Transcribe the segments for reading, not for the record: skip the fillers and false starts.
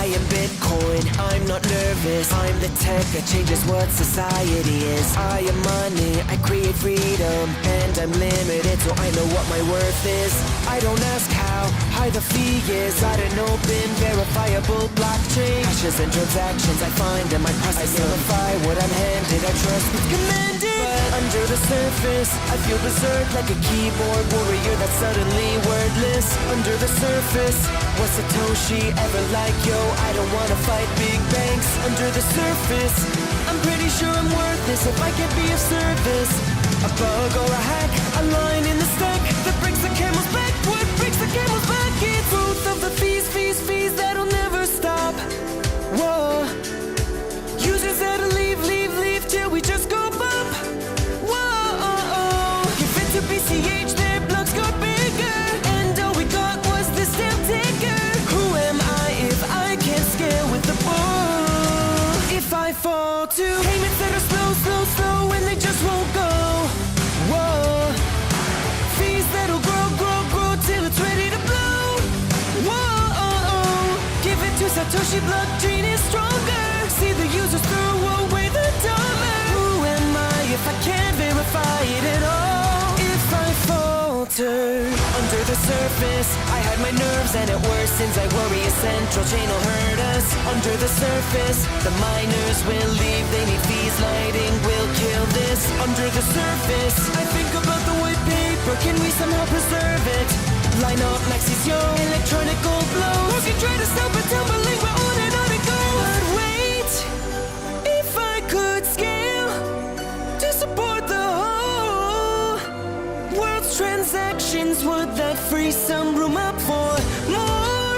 I am Bitcoin, I'm not nervous. I'm the tech that changes what society is. I am money, I create freedom, and I'm limited, so I know what my worth is. I don't ask how high the fee is. I don't open, verifiable blockchain. Hashes and transactions I find in my process. I verify what I'm handed, I trust what's commanded. But under the surface, I feel berserk like a keyboard warrior that's suddenly wordless. Under the surface, was Satoshi ever like, yo, I don't wanna fight big banks. Under the surface, I'm pretty sure I'm worthless if I can be of service. A bug or a hack, a line in the stack that breaks the camel's back. What breaks the camel's back? It's both of the fees that'll never stop. Whoa. Users that'll leave till we just go bump. Whoa. Give it to BCH, their blocks got bigger, and all we got was the stamp taker. Who am I if I can't scale with the bull? If I fall to payments that are slow, and they just won't go. Whoa. Fees that'll grow till it's ready to blow. Whoa. Give it to Satoshi, blockchain is stronger. See the users throw away the dollar. Who am I if I can't verify it at all? If I falter under the surface, I hide my nerves and it worsens. I worry a central chain will hurt us. Under the surface, the miners will leave. They need fees, lighting will kill this. Under the surface, I think about the white paper. Can we somehow preserve it? Line up Maxis, yo, electronic gold blows. Who can try to stop it tumbling, but on it goes. But wait, if I could scale to support the whole world's transactions, would that free some room up for more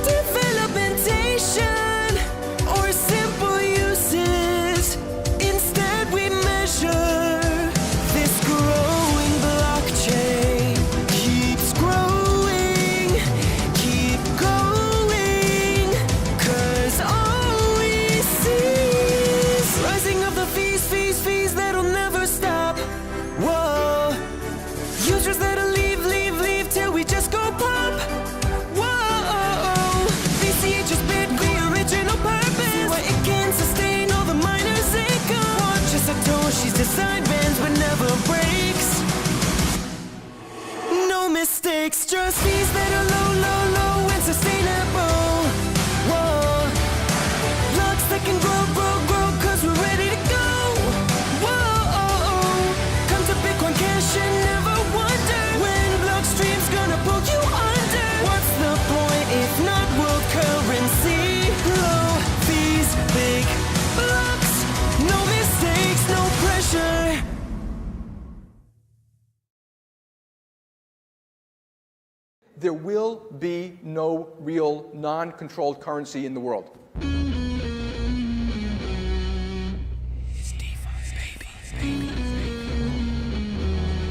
developmentation or simple uses? Instead we measure this growing blockchain. Keeps growing, keep going, 'cause all we see is rising of the fees that'll never stop. Whoa. Users that'll leave till we just go pop. Whoa. BCH is bit the original purpose. See why it can sustain all the miners' income. Watch as Satoshi's design bends but never breaks. No mistakes, just fees that are low and sustainable. Whoa. Blocks that can grow 'cause we're ready to go. Whoa. Come to Bitcoin Cash and never wonder when Blockstream's gonna pull you under. What's the point if not world currency? Low fees, big blocks, no mistakes, no pressure. There will be no real non-controlled currency in the world.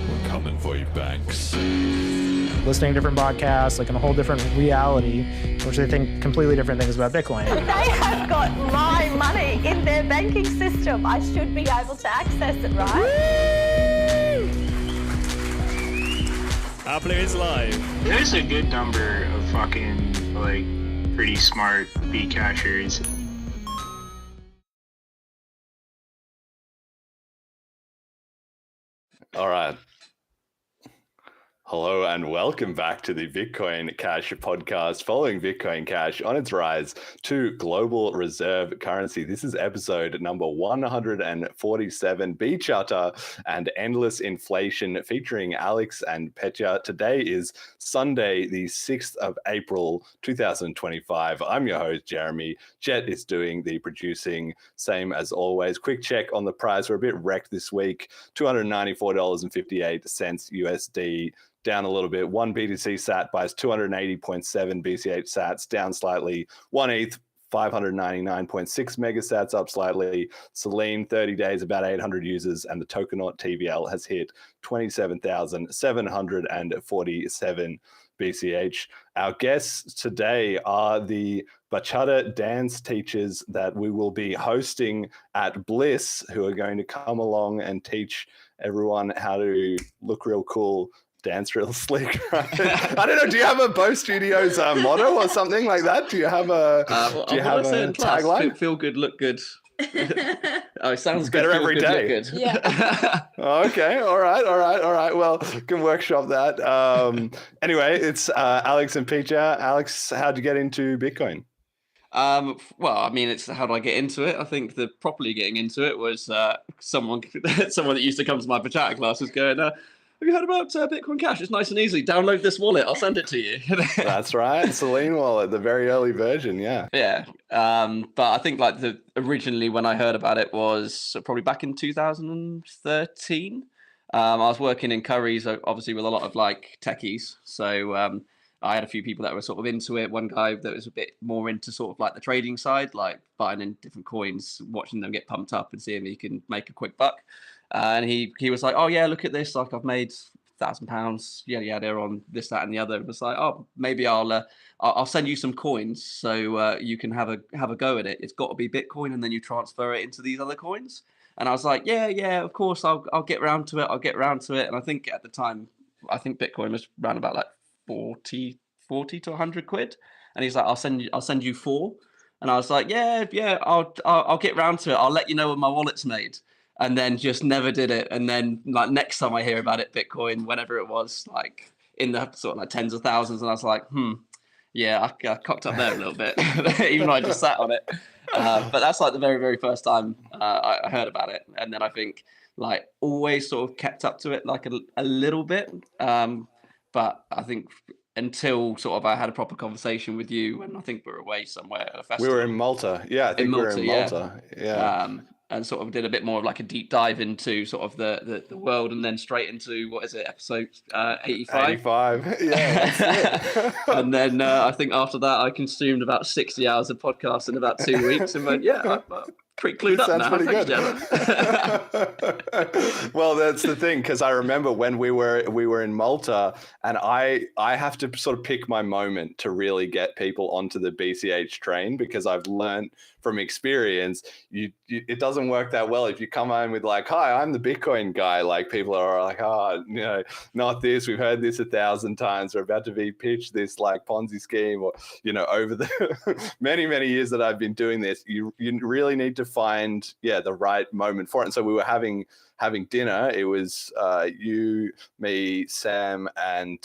We're coming for you, banks. Listening to different podcasts, like in a whole different reality, which they think completely different things about Bitcoin. They have got my money in their banking system. I should be able to access it, right? Appler is live. There's a good number of fucking, like, pretty smart Bcashers. All right. Hello and welcome back to the Bitcoin Cash podcast, following Bitcoin Cash on its rise to global reserve currency. This is episode number 147, BCHata and Endless Inflation, featuring Alex and Petya. Today is Sunday, the 6th of April, 2025. I'm your host, Jeremy. Jet is doing the producing, same as always. Quick check on the price. We're a bit wrecked this week, $294.58 USD. Down a little bit. One BTC sat buys 280.7 BCH sats, down slightly. One ETH, 599.6 megasats, up slightly. Selene, 30 days, about 800 users, and the Tokenaut TVL has hit 27,747 BCH. Our guests today are the BCHata dance teachers that we will be hosting at Bliss, who are going to come along and teach everyone how to look real cool dance real slick, right? I don't know. Do you have a Bo Studios motto or something like that? Do you have a tagline? Feel good, look good. Oh, it sounds better good, every good, day. Look good. Yeah. Okay, all right. Well, can workshop that. Anyway, it's Alex and Petya. Alex, how'd you get into Bitcoin? Well, I mean, it's how do I get into it? I think the properly getting into it was someone that used to come to my BCHata class was going, have you heard about Bitcoin Cash? It's nice and easy. Download this wallet. I'll send it to you. That's right. Selene wallet, the very early version. Yeah. Yeah. But I think like originally when I heard about it was probably back in 2013. I was working in Curry's, obviously with a lot of like techies. So I had a few people that were sort of into it. One guy that was a bit more into sort of like the trading side, like buying in different coins, watching them get pumped up and seeing if he can make a quick buck. And he was like, oh yeah, look at this. Like I've made £1,000, yada, on this, that, and the other. It was like, oh, maybe I'll send you some coins so you can have a go at it. It's got to be Bitcoin, and then you transfer it into these other coins. And I was like, yeah, of course, I'll get round to it. And I think at the time, Bitcoin was around about like 40 to 100 quid. And he's like, I'll send you 4. And I was like, yeah, I'll get round to it. I'll let you know when my wallet's made. And then just never did it. And then like next time I hear about it, Bitcoin, whenever it was, like in the sort of like tens of thousands, and I was like, yeah, I cocked up there a little bit, even though I just sat on it. But that's like the very, very first time I heard about it. And then I think like always sort of kept up to it like a little bit. But I think until sort of I had a proper conversation with you, and I think we were away somewhere at a festival. We were in Malta. Yeah, I think we were in Malta. Yeah. And sort of did a bit more of like a deep dive into sort of the world, and then straight into, what is it, episode 85? 85, yeah. That's it. And then I think after that I consumed about 60 hours of podcast in about 2 weeks, and went, I'm pretty clued up now. Pretty good. Well, that's the thing, because I remember when we were in Malta, and I have to sort of pick my moment to really get people onto the BCH train, because I've learned from experience, it doesn't work that well if you come home with like, hi, I'm the Bitcoin guy. Like people are like, not this. We've heard this 1,000 times. We're about to be pitched this like Ponzi scheme, or over the many, many years that I've been doing this, you really need to find the right moment for it. And so we were having dinner. It was you, me, Sam, and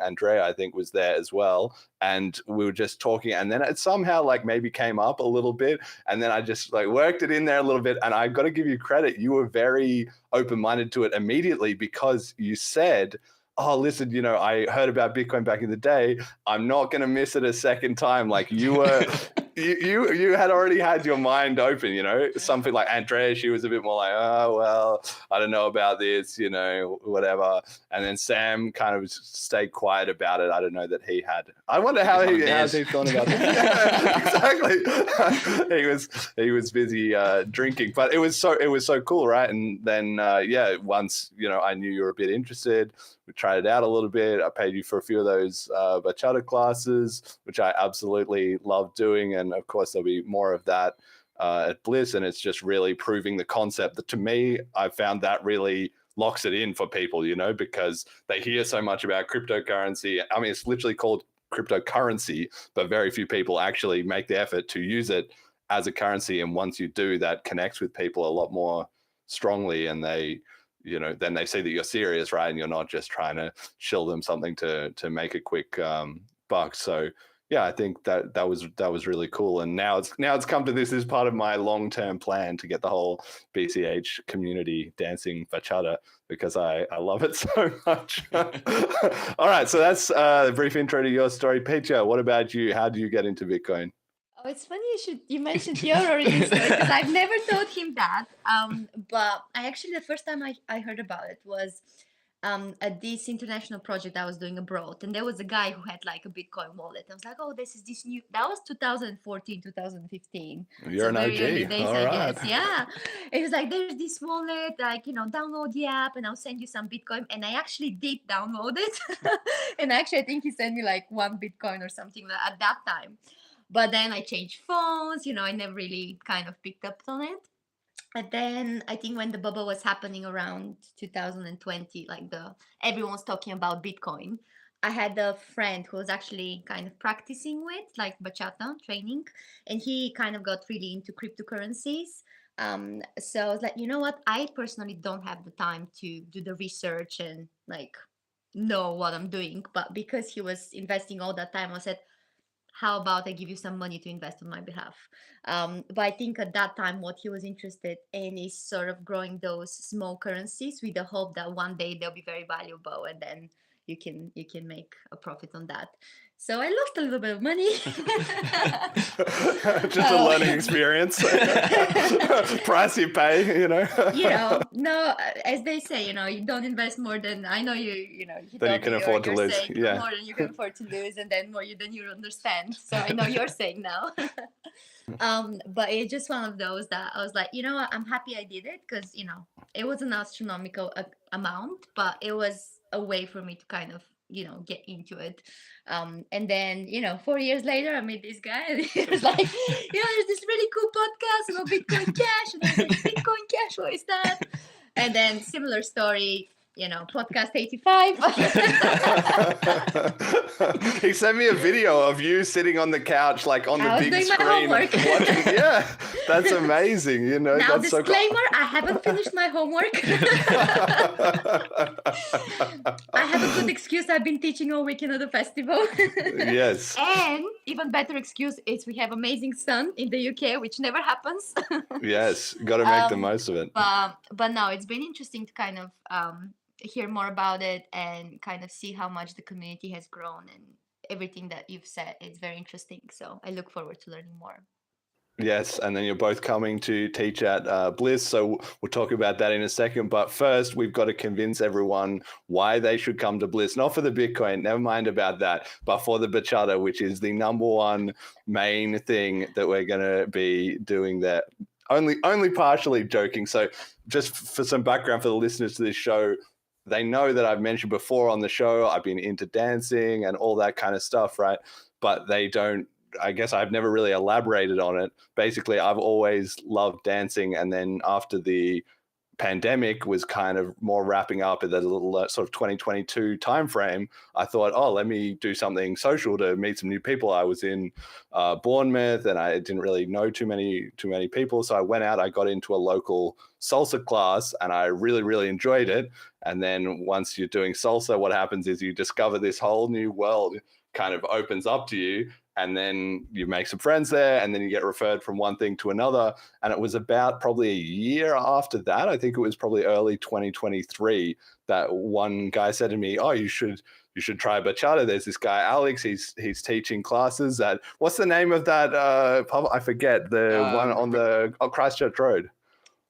Andrea, I think, was there as well. And we were just talking, and then it somehow like maybe came up a little bit, and then I just like worked it in there a little bit. And I got to give you credit. You were very open-minded to it immediately, because you said, oh, listen, I heard about Bitcoin back in the day. I'm not going to miss it a second time. Like you were, you had already had your mind open, something like Andrea, she was a bit more like, oh, well, I don't know about this, whatever. And then Sam kind of stayed quiet about it. I don't know that he had. I wonder how's he thought about it. Yeah, exactly. He was busy drinking, but it was so cool, right? And then once I knew you were a bit interested, we tried it out a little bit. I paid you for a few of those BCHata classes, which I absolutely love doing. And of course, there'll be more of that at Bliss. And it's just really proving the concept that, to me, I found that really locks it in for people, because they hear so much about cryptocurrency. I mean, it's literally called cryptocurrency, but very few people actually make the effort to use it as a currency. And once you do, that connects with people a lot more strongly, and they then they see that you're serious, right? And you're not just trying to shill them something to make a quick buck. So yeah, I think that was really cool. And now it's come to this as part of my long-term plan to get the whole BCH community dancing BCHata, because I love it so much. All right, so that's a brief intro to your story. Petya, what about you? How do you get into Bitcoin? Oh, it's funny you mentioned your origin story, because I've never told him that. But I actually, the first time I heard about it was at this international project I was doing abroad, and there was a guy who had like a Bitcoin wallet. I was like, oh, this new. That was 2014, 2015. You're an OG. Days, all I right. guess. Yeah. It was like, there's this wallet, like, download the app and I'll send you some Bitcoin. And I actually did download it. And actually, I think he sent me like 1 Bitcoin or something at that time. But then I changed phones, I never really kind of picked up on it. And then I think when the bubble was happening around 2020, like everyone's talking about Bitcoin. I had a friend who was actually kind of practicing with like bachata training, and he kind of got really into cryptocurrencies. So I was like, you know what? I personally don't have the time to do the research and like know what I'm doing. But because he was investing all that time, I said, how about I give you some money to invest on my behalf? But I think at that time, what he was interested in is sort of growing those small currencies with the hope that one day they'll be very valuable, and then you can make a profit on that. So I lost a little bit of money. Just a learning experience. Price you pay, you know. No, as they say, you don't invest more than I know you Than you told can me afford to you're lose. saying Yeah. more than you can afford to lose, and then more than you understand. So I know you're saying now. But it's just one of those that I was like, you know what, I'm happy I did it because it was an astronomical amount, but it was a way for me to kind of get into it. And then 4 years later I met this guy and he was like, there's this really cool podcast about Bitcoin Cash, and I was like, Bitcoin Cash, what is that? And then similar story, podcast 85. He sent me a video of you sitting on the couch, like on the I was big doing my screen, homework. watching. Yeah, that's amazing. Now, that's disclaimer, I haven't finished my homework. I have a good excuse. I've been teaching all weekend at the festival. Yes. And even better excuse is we have amazing sun in the UK, which never happens. Yes, got to make the most of it. But no, it's been interesting to kind of hear more about it and kind of see how much the community has grown, and everything that you've said. It's very interesting. So I look forward to learning more. Yes, and then you're both coming to teach at Bliss, so we'll talk about that in a second. But first, we've got to convince everyone why they should come to Bliss. Not for the Bitcoin, never mind about that, but for the BCHata, which is the number one main thing that we're going to be doing there. Only partially joking. So just for some background for the listeners to this show, they know that I've mentioned before on the show, I've been into dancing and all that kind of stuff, right? But they don't, I guess I've never really elaborated on it. Basically, I've always loved dancing. And then after the pandemic was kind of more wrapping up at the little sort of 2022 timeframe, I thought, let me do something social to meet some new people. I was in Bournemouth and I didn't really know too many people. So I went out, I got into a local salsa class and I really, really enjoyed it. And then once you're doing salsa, what happens is you discover this whole new world kind of opens up to you. And then you make some friends there, and then you get referred from one thing to another. And it was about probably a year after that, I think it was probably early 2023, that one guy said to me, you should try BCHata. There's this guy, Alex, he's teaching classes at, what's the name of that pub? I forget, the one on the Christchurch Road.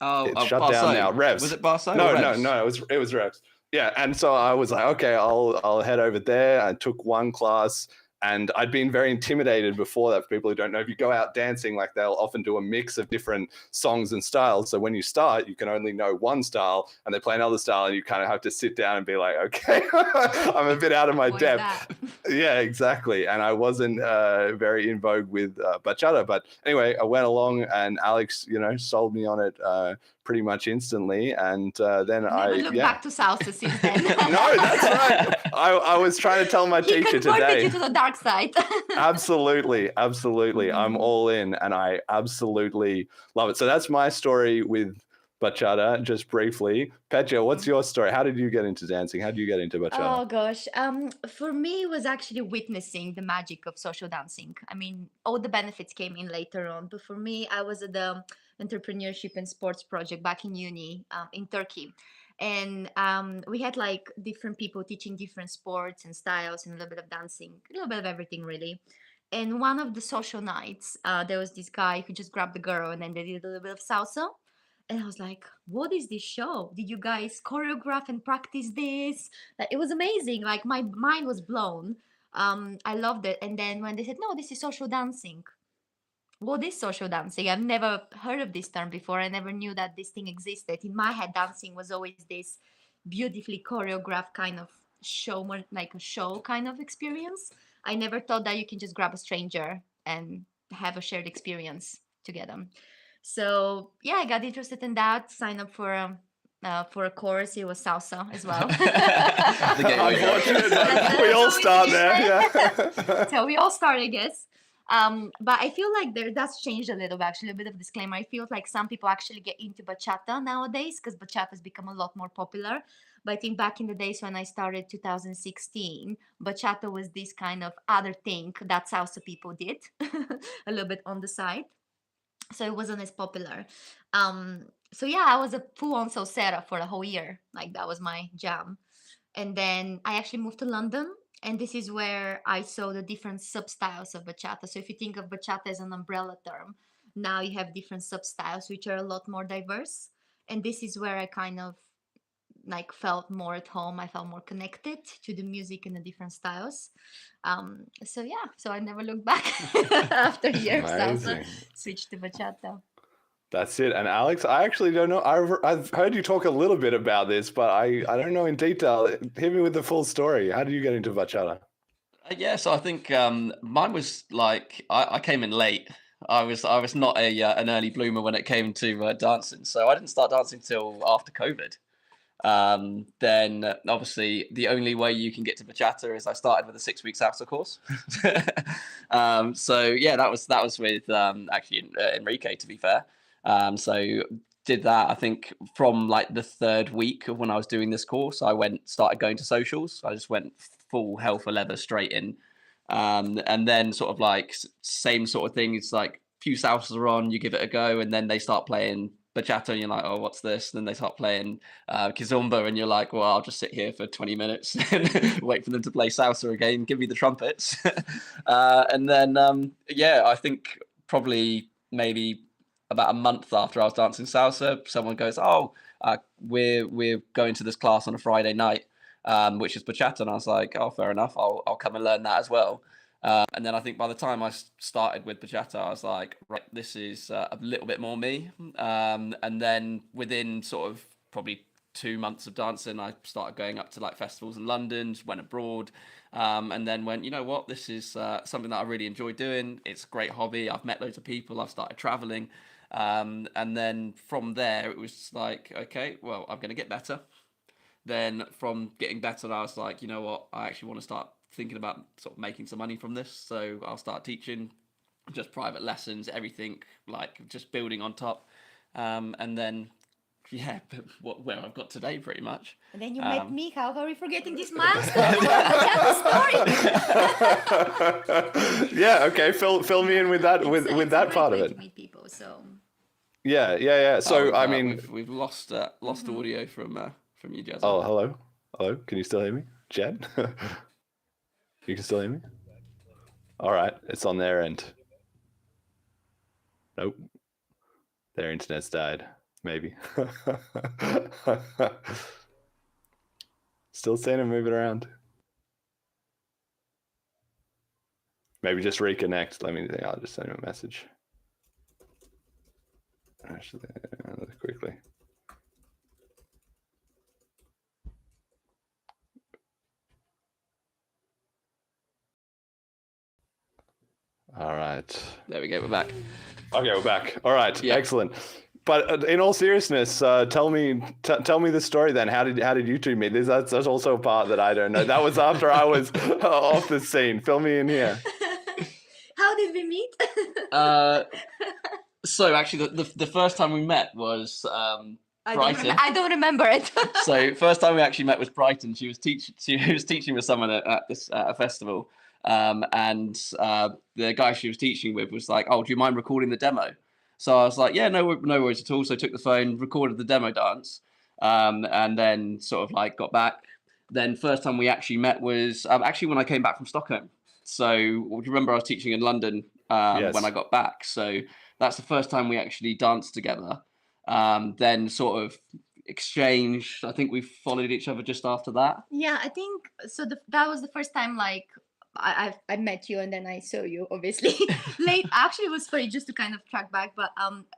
It's shut down now. Revs. Was it Barso? No, it was Revs. Yeah, and so I was like, okay, I'll head over there. I took one class. And I'd been very intimidated before that. For people who don't know, if you go out dancing, like they'll often do a mix of different songs and styles. So when you start, you can only know one style and they play another style and you kind of have to sit down and be like, okay, I'm a bit out of my depth. Yeah, exactly. And I wasn't very in vogue with BCHata. But anyway, I went along and Alex, sold me on it pretty much instantly. And then Never look back to salsa since then. No, that's right. I was trying to tell my teacher today. He converted you to the dark side. Absolutely. I'm all in and I absolutely love it. So that's my story with BCHata, just briefly. Petya, what's your story? How did you get into dancing? How did you get into BCHata? Oh gosh. For me, it was actually witnessing the magic of social dancing. I mean, all the benefits came in later on, but for me, I was at the entrepreneurship and sports project back in uni in Turkey. And we had like different people teaching different sports and styles and a little bit of dancing, a little bit of everything really. And one of the social nights, there was this guy who just grabbed the girl and then they did a little bit of salsa. And I was like, what is this show? Did you guys choreograph and practice this? Like, it was amazing. Like my mind was blown. I loved it. And then when they said, no, this is social dancing. What is social dancing? I've never heard of this term before. I never knew that this thing existed. In my head, dancing was always this beautifully choreographed kind of show, more like a show kind of experience. I never thought that you can just grab a stranger and have a shared experience together. So yeah, I got interested in that. Signed up for a course. It was salsa as well. The gateway drug. Unfortunate, but That's we all so start we there. say. Yeah. So we all start, I guess. But I feel like that's changed a little bit. Actually, a bit of a disclaimer. I feel like some people actually get into bachata nowadays because bachata has become a lot more popular. But I think back in the days when I started 2016, bachata was this kind of other thing that salsa people did a little bit on the side. So it wasn't as popular. So yeah, I was a full-on salsera for a whole year. Like that was my jam. And then I actually moved to London, and this is where I saw the different substyles of bachata. So if you think of bachata as an umbrella term, now you have different substyles which are a lot more diverse. And this is where I kind of like felt more at home. I felt more connected to the music and the different styles. So yeah, so I never looked back after a year of salsa, Amazing. switched to bachata. That's it. And Alex, I actually don't know. I've heard you talk a little bit about this, but I don't know in detail. Hit me with the full story. How did you get into bachata? Yeah, so I think mine was like I came in late. I was not an early bloomer when it came to dancing, so I didn't start dancing till after COVID. Then obviously the only way you can get to bachata is I started with a 6-week salsa course. So yeah, that was with actually Enrique, to be fair. So did that. I think from like the 3rd week of when I was doing this course, I started going to socials. I just went full hell for leather straight in. And then sort of like same sort of thing. It's like few salsas are on, you give it a go, and then they start playing bachata, and you're like, oh, what's this? And then they start playing kizomba, and you're like, well, I'll just sit here for 20 minutes and wait for them to play salsa again. Give me the trumpets. And then yeah, I think probably maybe about a month after I was dancing salsa, someone goes, oh, we're going to this class on a Friday night, which is bachata. And I was like, oh, fair enough. I'll come and learn that as well. And then I think by the time I started with bachata, I was like, right, this is a little bit more me. And then within sort of probably 2 months of dancing, I started going up to like festivals in London, went abroad, and then went, you know what, this is something that I really enjoy doing. It's a great hobby. I've met loads of people. I've started traveling. And then from there, it was like, okay, well, I'm going to get better. Then from getting better, I was like, you know what, I actually want to start thinking about sort of making some money from this. So I'll start teaching just private lessons, everything, like just building on top. And then, yeah, where I've got today pretty much. And then you met me. How are we forgetting this milestone? Bachata story. Yeah, okay. Fill me in with that with that part of it. To meet people, so. Yeah. So I mean, we've lost audio from you, Jazz. oh, hello. Can you still hear me, Jed? You can still hear me? All right, it's on their end. Nope. Their internet's died. Maybe. Still seeing him moving around. Maybe just reconnect. I'll just send him a message. Actually, quickly. All right. There we go. We're back. Okay, we're back. All right. Yeah. Excellent. But in all seriousness, tell me the story then. How did you two meet? That's also a part that I don't know. That was after I was off the scene. Fill me in here. How did we meet? So actually, the first time we met was Brighton. I don't remember it. So first time we actually met was Brighton. She was teaching with someone at a festival. And the guy she was teaching with was like, oh, do you mind recording the demo? So I was like, yeah, no worries at all. So I took the phone, recorded the demo dance, and then sort of like got back. Then first time we actually met was actually when I came back from Stockholm. So do you remember I was teaching in London Yes. when I got back? So that's the first time we actually danced together. Then sort of exchanged. I think we followed each other just after that. Yeah, I think so. That was the first time, like I met you and then I saw you obviously late. Actually, it was funny just to kind of track back, but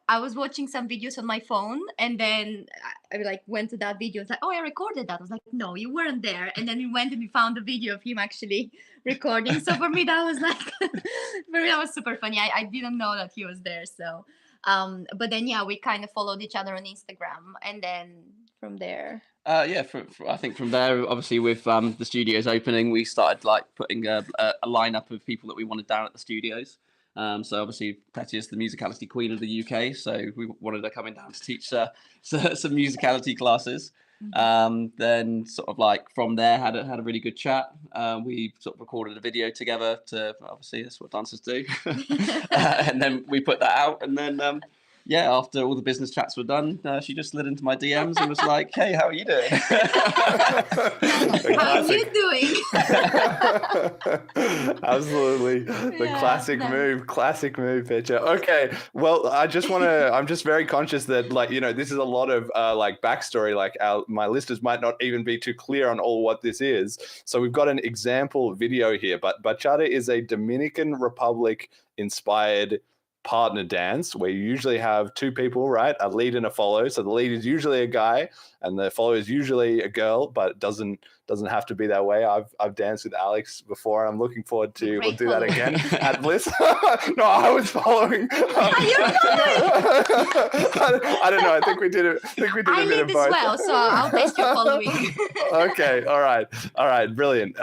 I was watching some videos on my phone and then I like went to that video. It's like, oh, I recorded that. I was like, no, you weren't there. And then we went and we found the video of him actually recording. So for me, that was like, for me that was super funny. I didn't know that he was there. So, but then yeah, we kind of followed each other on Instagram, and then from there. Yeah, I think from there, obviously with the studios opening, we started like putting a lineup of people that we wanted down at the studios. So obviously Petya is the musicality queen of the UK, so we wanted her coming down to teach some musicality classes. Then sort of like from there had a really good chat. We sort of recorded a video together to, obviously that's what dancers do, and then we put that out, and then yeah, after all the business chats were done, she just slid into my DMs and was like, "Hey, how are you doing?" How are you doing? Absolutely, the classic move, Petya. Okay, well, I'm just very conscious that, like, you know, this is a lot of like backstory. Like my listeners might not even be too clear on all what this is. So we've got an example video here, but bachata is a Dominican Republic inspired partner dance where you usually have two people, right? A lead and a follow. So the lead is usually a guy and the follow is usually a girl, but it doesn't have to be that way. I've danced with Alex before. I'm looking forward to we'll do that again at Bliss. No, I was following. I don't know. I think we did it. I lead as well, so I'll test your following. Okay. All right. Brilliant.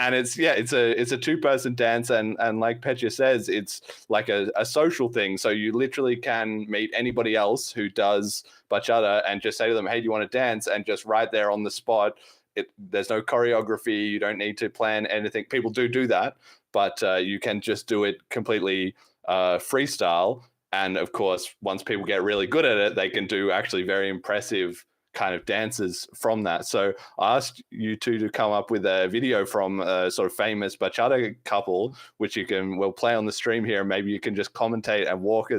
And it's a two-person dance, and like Petya says, it's like a social thing. So you literally can meet anybody else who does bachata and just say to them, "Hey, do you want to dance?" And just right there on the spot, there's no choreography. You don't need to plan anything. People do that, but you can just do it completely freestyle. And of course, once people get really good at it, they can do actually very impressive kind of dances from that. So I asked you two to come up with a video from a sort of famous bachata couple, which we'll play on the stream here, and maybe you can just commentate and walk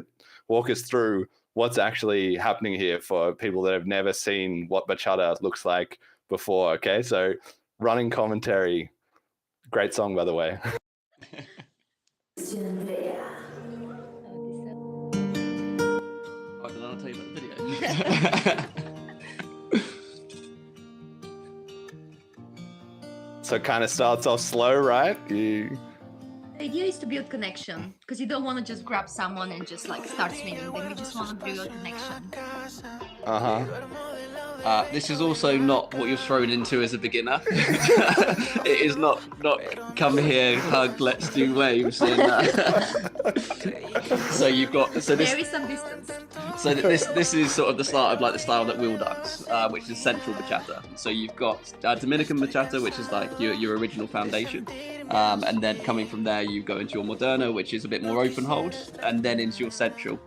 us through what's actually happening here for people that have never seen what bachata looks like before. Okay, so running commentary. Great song, by the way. I don't know, I'll tell you about the video. So it kind of starts off slow, right? The idea is to build connection, because you don't want to just grab someone and just like start swinging. Then you just want to build a connection. This is also not what you're thrown into as a beginner. It is not come here, hug, let's do waves. And, so you've got this. There is some distance. So this is sort of the start of like the style that we'll dance, which is central bachata. So you've got Dominican bachata, which is like your original foundation, and then coming from there you go into your moderna, which is a bit more open hold, and then into your central.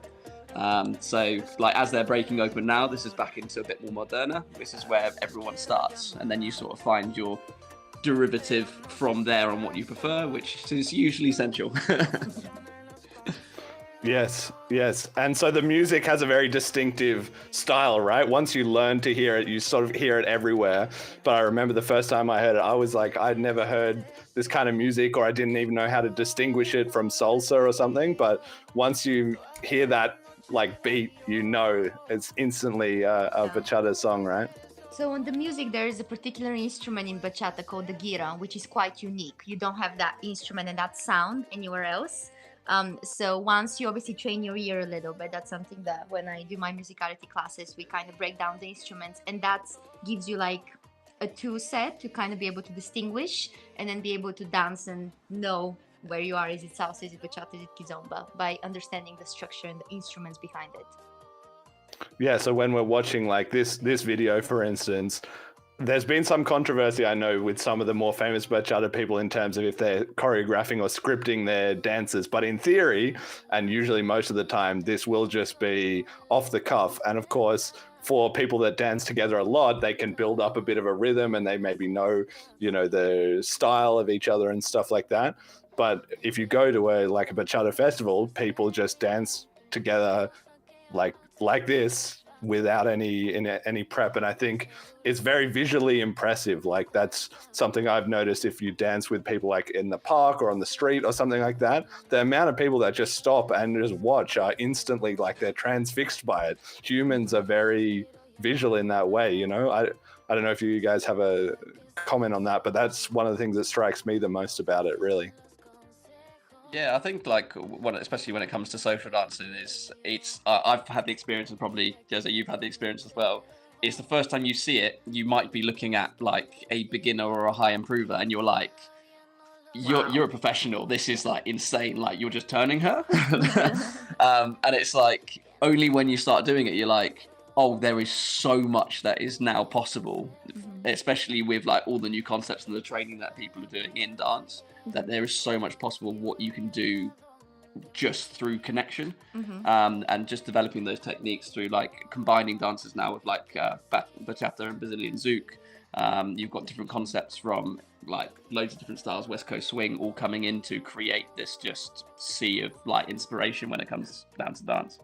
So like as they're breaking open now, this is back into a bit more moderna. This is where everyone starts, and then you sort of find your derivative from there on what you prefer, which is usually central. Yes. And so the music has a very distinctive style, right? Once you learn to hear it, you sort of hear it everywhere. But I remember the first time I heard it, I was like, I'd never heard this kind of music, or I didn't even know how to distinguish it from salsa or something. But once you hear that like beat, you know it's instantly a bachata song, right? So on the music, there is a particular instrument in bachata called the gira, which is quite unique. You don't have that instrument and that sound anywhere else. So once you obviously train your ear a little bit, that's something that when I do my musicality classes, we kind of break down the instruments, and that gives you like a tool set to kind of be able to distinguish and then be able to dance and know where you are. Is it salsa, is it bachata, is it kizomba, by understanding the structure and the instruments behind it. Yeah, so when we're watching like this video, for instance, there's been some controversy, I know, with some of the more famous bachata people in terms of if they're choreographing or scripting their dances. But in theory, and usually most of the time, this will just be off the cuff. And of course, for people that dance together a lot, they can build up a bit of a rhythm and they maybe know, the style of each other and stuff like that. But if you go to a bachata festival, people just dance together like this without any prep, and I think it's very visually impressive. Like that's something I've noticed if you dance with people like in the park or on the street or something like that, the amount of people that just stop and just watch are instantly like they're transfixed by it. Humans are very visual in that way, you know. I don't know if you guys have a comment on that, but that's one of the things that strikes me the most about it, really. Yeah, I think like especially when it comes to social dancing, I've had the experience, and probably Jezza, you've had the experience as well. It's the first time you see it, you might be looking at like a beginner or a high improver, and you're like, you're a professional. This is like insane. Like you're just turning her, and it's like only when you start doing it, you're like, oh, there is so much that is now possible, especially with like all the new concepts and the training that people are doing in dance, that there is so much possible what you can do just through connection, and just developing those techniques through like combining dances now with like Bachata and Brazilian Zouk. You've got different concepts from like loads of different styles, West Coast swing, all coming in to create this just sea of like inspiration when it comes down to dance.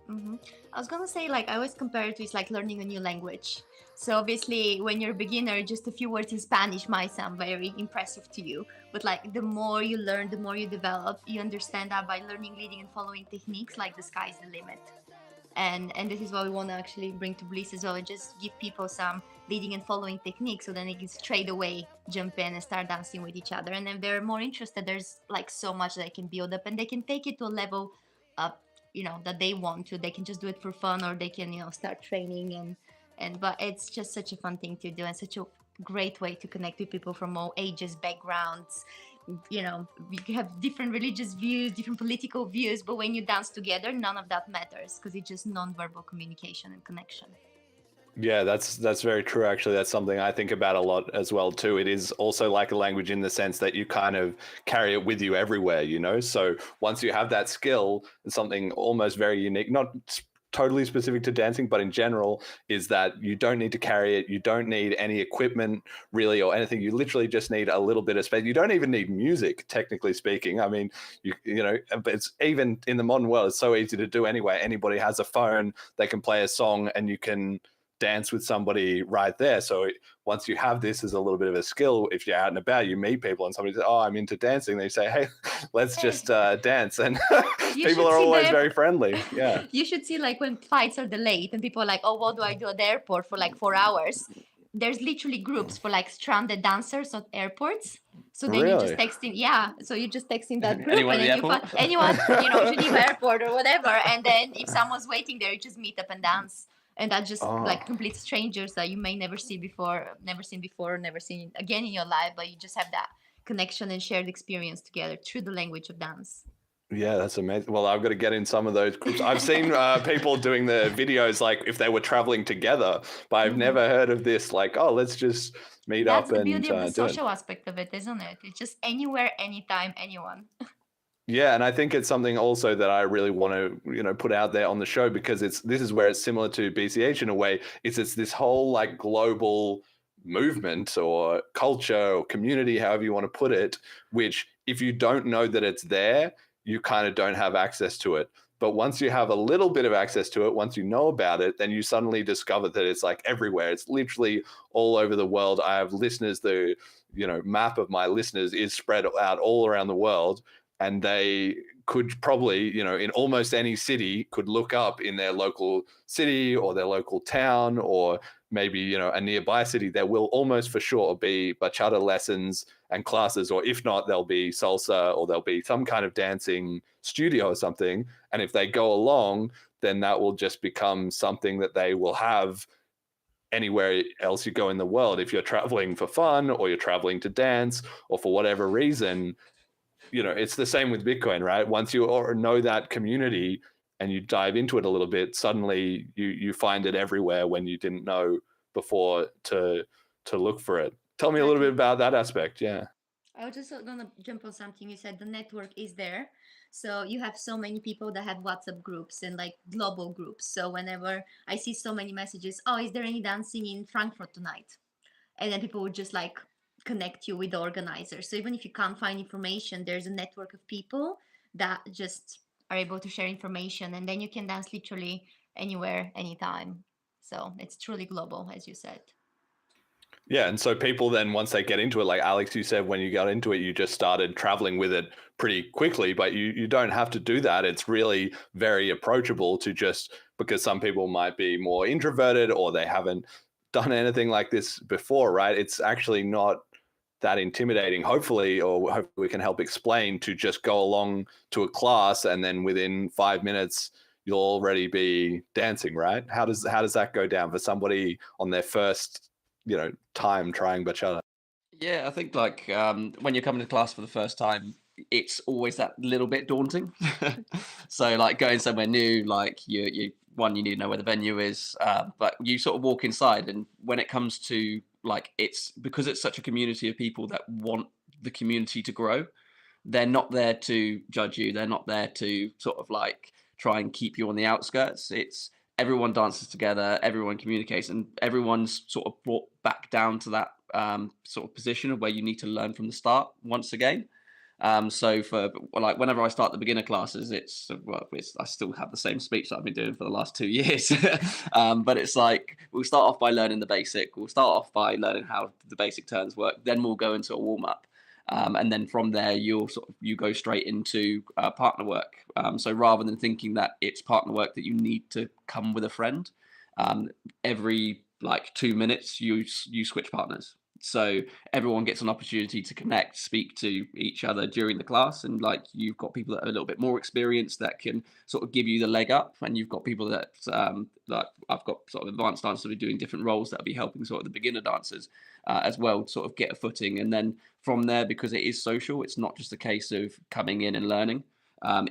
I was gonna say, like, I always compare it with like learning a new language. So obviously when you're a beginner, just a few words in Spanish might sound very impressive to you, but like the more you learn, the more you develop, you understand that by learning leading and following techniques, like the sky's the limit. And this is what we want to actually bring to Bliss as well, and just give people some leading and following techniques, so then they can straight away jump in and start dancing with each other. And if they're more interested, there's like so much they can build up, and they can take it to a level up, you know, that they want to. They can just do it for fun, or they can, you know, start training but it's just such a fun thing to do, and such a great way to connect with people from all ages, backgrounds. You know, you have different religious views, different political views, but when you dance together, none of that matters, because it's just non-verbal communication and connection. Yeah, that's very true. Actually, that's something I think about a lot as well too. It is also like a language in the sense that you kind of carry it with you everywhere, you know. So once you have that skill, it's something almost very unique, not totally specific to dancing, but in general, is that you don't need to carry it. You don't need any equipment really or anything. You literally just need a little bit of space. You don't even need music, technically speaking. I mean, you know, but it's even in the modern world, it's so easy to do anyway. Anybody has a phone, they can play a song, and you can dance with somebody right there. So once you have this as a little bit of a skill, if you're out and about, you meet people and somebody says, oh, I'm into dancing. They say, hey, let's just dance. And people are always very friendly. Yeah. You should see like when flights are delayed and people are like, oh, what do I do at the airport for like 4 hours? There's literally groups for like stranded dancers at airports. So then you just texting, so you just texting that group, anyone and then you find anyone, you know, Geneva airport or whatever. And then if someone's waiting there, you just meet up and dance. And that's just like complete strangers that you may never seen before, never seen again in your life, but you just have that connection and shared experience together through the language of dance. Yeah, that's amazing. Well, I've got to get in some of those groups. I've seen people doing the videos like if they were traveling together, but I've never heard of this. Like, oh, let's just meet up and That's the beauty of the do social aspect of it, isn't it? It's just anywhere, anytime, anyone. Yeah, and I think it's something also that I really want to, you know, put out there on the show, because this is where it's similar to BCH in a way. It's this whole like global movement or culture or community, however you want to put it, which if you don't know that it's there, you kind of don't have access to it. But once you have a little bit of access to it, once you know about it, then you suddenly discover that it's like everywhere. It's literally all over the world. I have listeners, the, you know, map of my listeners is spread out all around the world. And they could probably, you know, in almost any city, could look up in their local city or their local town, or maybe, you know, a nearby city. There will almost for sure be bachata lessons and classes, or if not, there'll be salsa, or there'll be some kind of dancing studio or something. And if they go along, then that will just become something that they will have anywhere else you go in the world. If you're traveling for fun, or you're traveling to dance, or for whatever reason, you know, it's the same with Bitcoin, right? Once you know that community and you dive into it a little bit, suddenly you find it everywhere when you didn't know before to look for it. Tell me a little bit about that aspect. Yeah. I was just gonna jump on something you said. The network is there. So you have so many people that have WhatsApp groups and like global groups. So whenever I see so many messages, oh, is there any dancing in Frankfurt tonight? And then people would just like connect you with the organizer. So even if you can't find information, there's a network of people that just are able to share information, and then you can dance literally anywhere, anytime. So it's truly global, as you said. Yeah, and so people then, once they get into it, like Alex, you said when you got into it, you just started traveling with it pretty quickly, but you don't have to do that. It's really very approachable to just, because some people might be more introverted or they haven't done anything like this before, right? It's actually not that intimidating, hopefully, or hopefully we can help explain, to just go along to a class and then within 5 minutes you'll already be dancing, right? How does that go down for somebody on their first time trying bachata? Yeah, I think like when you're coming to class for the first time, it's always that little bit daunting. So like going somewhere new, like you need to know where the venue is, but you sort of walk inside, and when it comes to like, it's because it's such a community of people that want the community to grow. They're not there to judge you. They're not there to sort of like try and keep you on the outskirts. It's everyone dances together, everyone communicates, and everyone's sort of brought back down to that sort of position of where you need to learn from the start once again. So for like whenever I start the beginner classes, I still have the same speech that I've been doing for the last 2 years. But it's like we'll start off by learning the basic. We'll start off by learning how the basic turns work. Then we'll go into a warm up. And then from there, you go straight into partner work. So rather than thinking that it's partner work that you need to come with a friend, every like 2 minutes you switch partners. So everyone gets an opportunity to connect, speak to each other during the class, and like you've got people that are a little bit more experienced that can sort of give you the leg up, and you've got people that like I've got sort of advanced dancers who are doing different roles that'll be helping sort of the beginner dancers as well, sort of get a footing, and then from there, because it is social, it's not just a case of coming in and learning.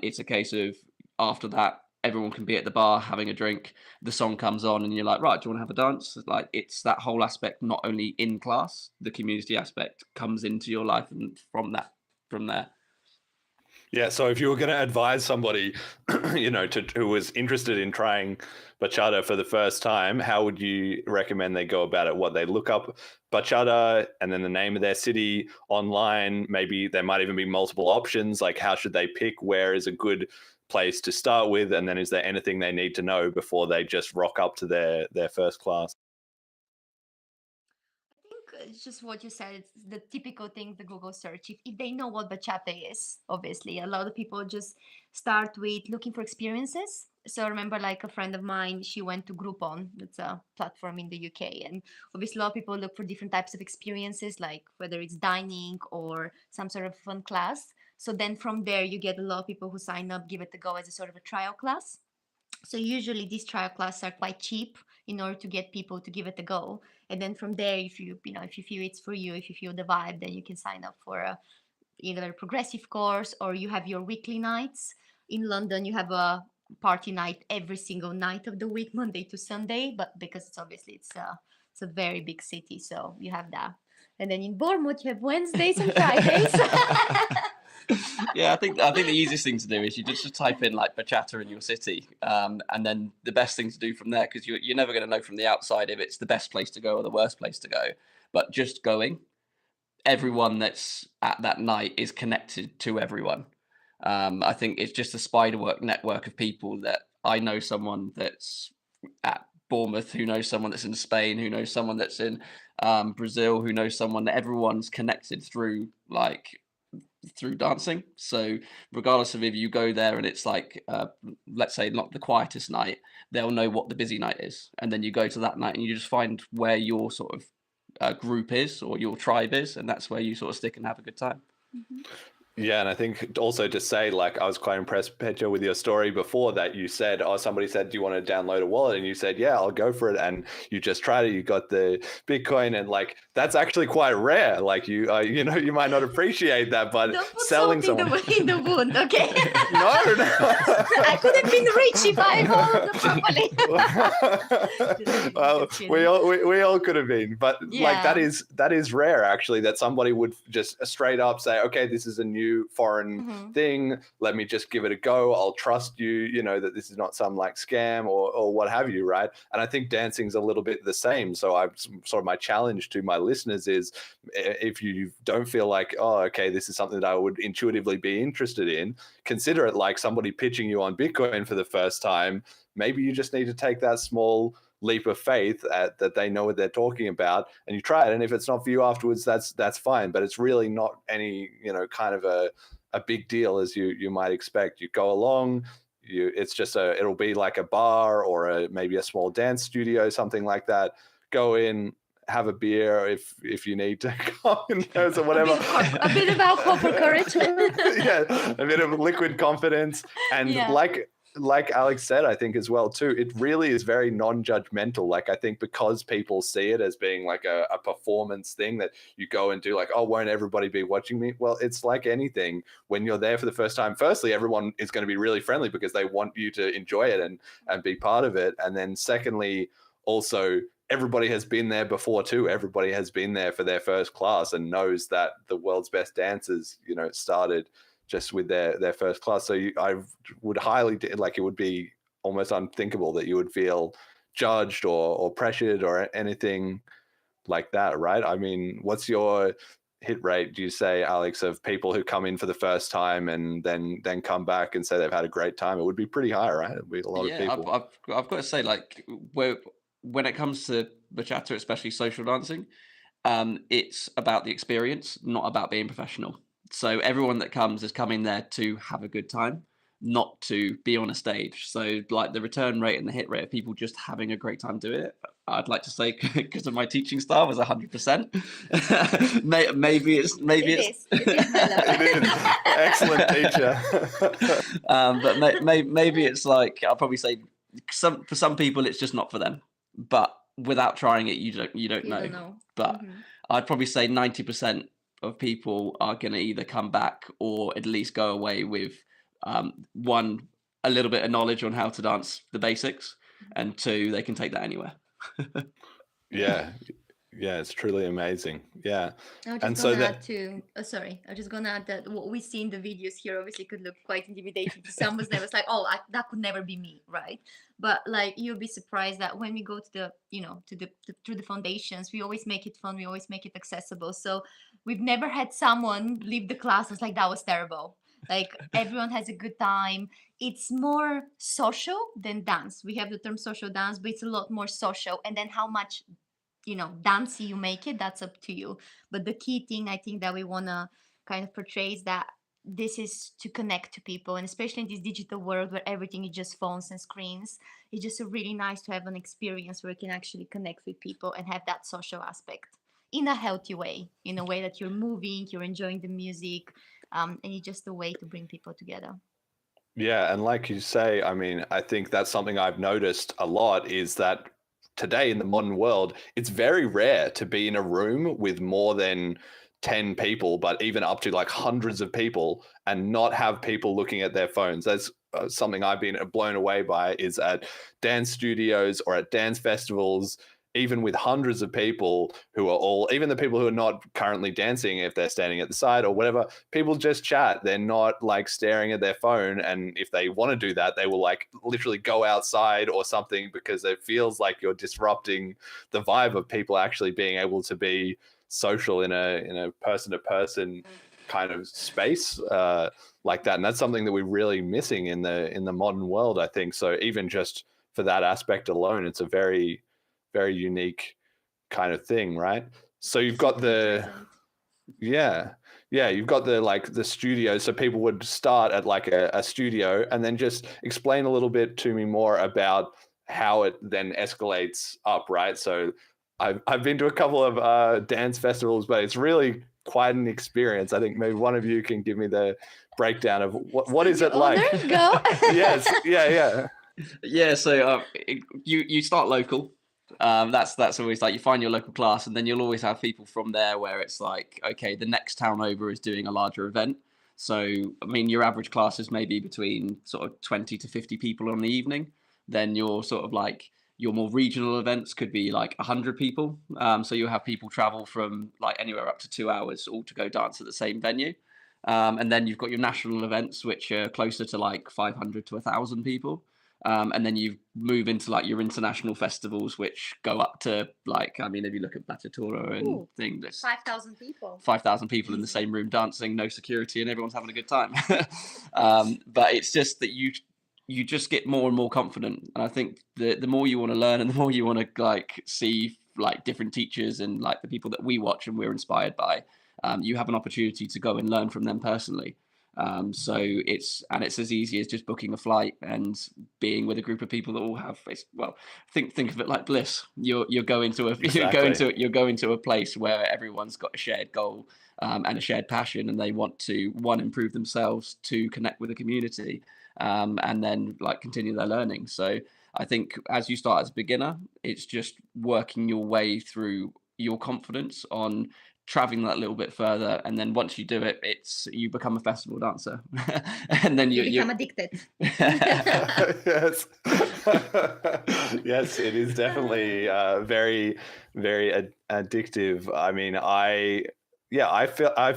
It's a case of after that, everyone can be at the bar having a drink, the song comes on and you're like, right, do you want to have a dance? Like it's that whole aspect, not only in class, the community aspect comes into your life, and from there. Yeah, so if you were going to advise somebody, who was interested in trying bachata for the first time, how would you recommend they go about it? What, they look up bachata and then the name of their city online? Maybe there might even be multiple options. Like, how should they pick? Where is a good place to start with? And then is there anything they need to know before they just rock up to their first class? It's just what you said. It's the typical thing, the Google search. If they know what bachata is, obviously, a lot of people just start with looking for experiences. So I remember like a friend of mine, she went to Groupon. That's a platform in the UK. And obviously a lot of people look for different types of experiences, like whether it's dining or some sort of fun class. So then from there, you get a lot of people who sign up, give it a go as a sort of a trial class. So usually these trial classes are quite cheap in order to get people to give it a go. And then from there, if you feel it's for you, if you feel the vibe, then you can sign up for either a progressive course, or you have your weekly nights. In London, you have a party night every single night of the week, Monday to Sunday. But because it's a very big city, so you have that. And then in Bournemouth, you have Wednesdays and Fridays. Yeah, I think the easiest thing to do is you just type in like bachata in your city, and then the best thing to do from there, because you're never going to know from the outside if it's the best place to go or the worst place to go. But just going, everyone that's at that night is connected to everyone. I think it's just a spiderweb network of people that I know someone that's at Bournemouth, who knows someone that's in Spain, who knows someone that's in Brazil, who knows someone, that everyone's connected through dancing. So regardless of if you go there and it's like let's say not the quietest night, they'll know what the busy night is, and then you go to that night and you just find where your sort of group is or your tribe is, and that's where you sort of stick and have a good time. Mm-hmm. Yeah, and I think also to say, like, I was quite impressed, Petya, with your story before that. You said, somebody said, do you want to download a wallet? And you said, yeah, I'll go for it. And you just tried it. You got the Bitcoin, and like, that's actually quite rare. Like you might not appreciate that, but don't put selling salt someone in the wound, okay? No. I could have been rich if I followed properly. Well, we all could have been, but like that is rare actually, that somebody would just straight up say, okay, this is a new foreign thing, let me just give it a go, I'll trust you, that this is not some like scam or what have you, right? And I think dancing's a little bit the same. So my challenge to my listeners is, if you don't feel like, oh, okay, this is something that I would intuitively be interested in, consider it like somebody pitching you on Bitcoin for the first time. Maybe you just need to take that small leap of faith that they know what they're talking about, and you try it. And if it's not for you afterwards, that's fine. But it's really not any, kind of a big deal as you might expect. You go along, it's just it'll be like a bar or maybe a small dance studio, something like that. Go in, have a beer if you need to go in there or whatever. A bit about corporate courage. Yeah, a bit of liquid confidence. And like Alex said, I think as well too, it really is very non-judgmental. Like, I think because people see it as being like a performance thing that you go and do, like, oh, won't everybody be watching me? Well, it's like anything. When you're there for the first time, firstly, everyone is going to be really friendly because they want you to enjoy it and be part of it. And then secondly, also, everybody has been there before too. Everybody has been there for their first class and knows that the world's best dancers, started just with their first class. So I would highly, like, it would be almost unthinkable that you would feel judged or pressured or anything like that, right? I mean, what's your hit rate, do you say, Alex, of people who come in for the first time and then come back and say they've had a great time? It would be pretty high, right? It would be a lot of people. I've got to say, like, when it comes to bachata, especially social dancing, it's about the experience, not about being professional. So everyone that comes is coming there to have a good time, not to be on a stage. So like the return rate and the hit rate of people just having a great time doing it, I'd like to say, because of my teaching style, was 100%. maybe it's It is. Excellent teacher. But maybe it's like, I'll probably say for some people it's just not for them. But without trying it, you don't know. But I'd probably say 90% of people are going to either come back or at least go away with one, a little bit of knowledge on how to dance the basics, and two, they can take that anywhere. Yeah, it's truly amazing. Yeah. I was just gonna add that what we see in the videos here obviously could look quite intimidating to some. Was never like, that could never be me, right? But like, you'll be surprised that when we go to the, through the foundations, we always make it fun, we always make it accessible. So we've never had someone leave the class and was like, that was terrible. Like, everyone has a good time. It's more social than dance. We have the term social dance, but it's a lot more social. And then how much dancey you make it, that's up to you. But the key thing I think that we want to kind of portray is that this is to connect to people, and especially in this digital world where everything is just phones and screens, it's just really nice to have an experience where you can actually connect with people and have that social aspect in a healthy way, in a way that you're moving, you're enjoying the music, and it's just a way to bring people together. Yeah, and like you say, I mean, I think that's something I've noticed a lot, is that today in the modern world, it's very rare to be in a room with more than 10 people, but even up to like hundreds of people, and not have people looking at their phones. That's something I've been blown away by, is at dance studios or at dance festivals, even with hundreds of people who are all, even the people who are not currently dancing, if they're standing at the side or whatever, people just chat. They're not like staring at their phone. And if they want to do that, they will like literally go outside or something, because it feels like you're disrupting the vibe of people actually being able to be social in a person-to-person kind of space like that. And that's something that we're really missing in the modern world, I think. So even just for that aspect alone, it's a very, very unique kind of thing, right? So you've got you've got the studio. So people would start at like a studio, and then just explain a little bit to me more about how it then escalates up, right? So I've been to a couple of dance festivals, but it's really quite an experience. I think maybe one of you can give me the breakdown of what is it like? There you go. Yes, yeah. So you start local. That's always like, you find your local class, and then you'll always have people from there where it's like, okay, the next town over is doing a larger event. So I mean, your average class is maybe between sort of 20 to 50 people on the evening. Then you're sort of like, your more regional events could be like 100 people. So you'll have people travel from like anywhere up to 2 hours all to go dance at the same venue. And then you've got your national events, which are closer to like 500 to 1,000 people. And then you move into like your international festivals, which go up to like, I mean, if you look at Batatora and things, 5,000 people. 5,000 people in the same room dancing, no security, and everyone's having a good time. But it's just that you just get more and more confident. And I think the more you want to learn and the more you want to like see like different teachers and like the people that we watch and we're inspired by, you have an opportunity to go and learn from them personally. So it's as easy as just booking a flight and being with a group of people that all have well, think of it like bliss. You're going to Exactly. you're going to a place where everyone's got a shared goal, and a shared passion, and they want to one improve themselves, to connect with the community, and then like continue their learning. So I think as you start as a beginner, it's just working your way through your confidence on traveling that little bit further, and then once you do it, you become a festival dancer, and then You you become addicted. Yes. Yes, it is definitely very, very addictive. I mean, I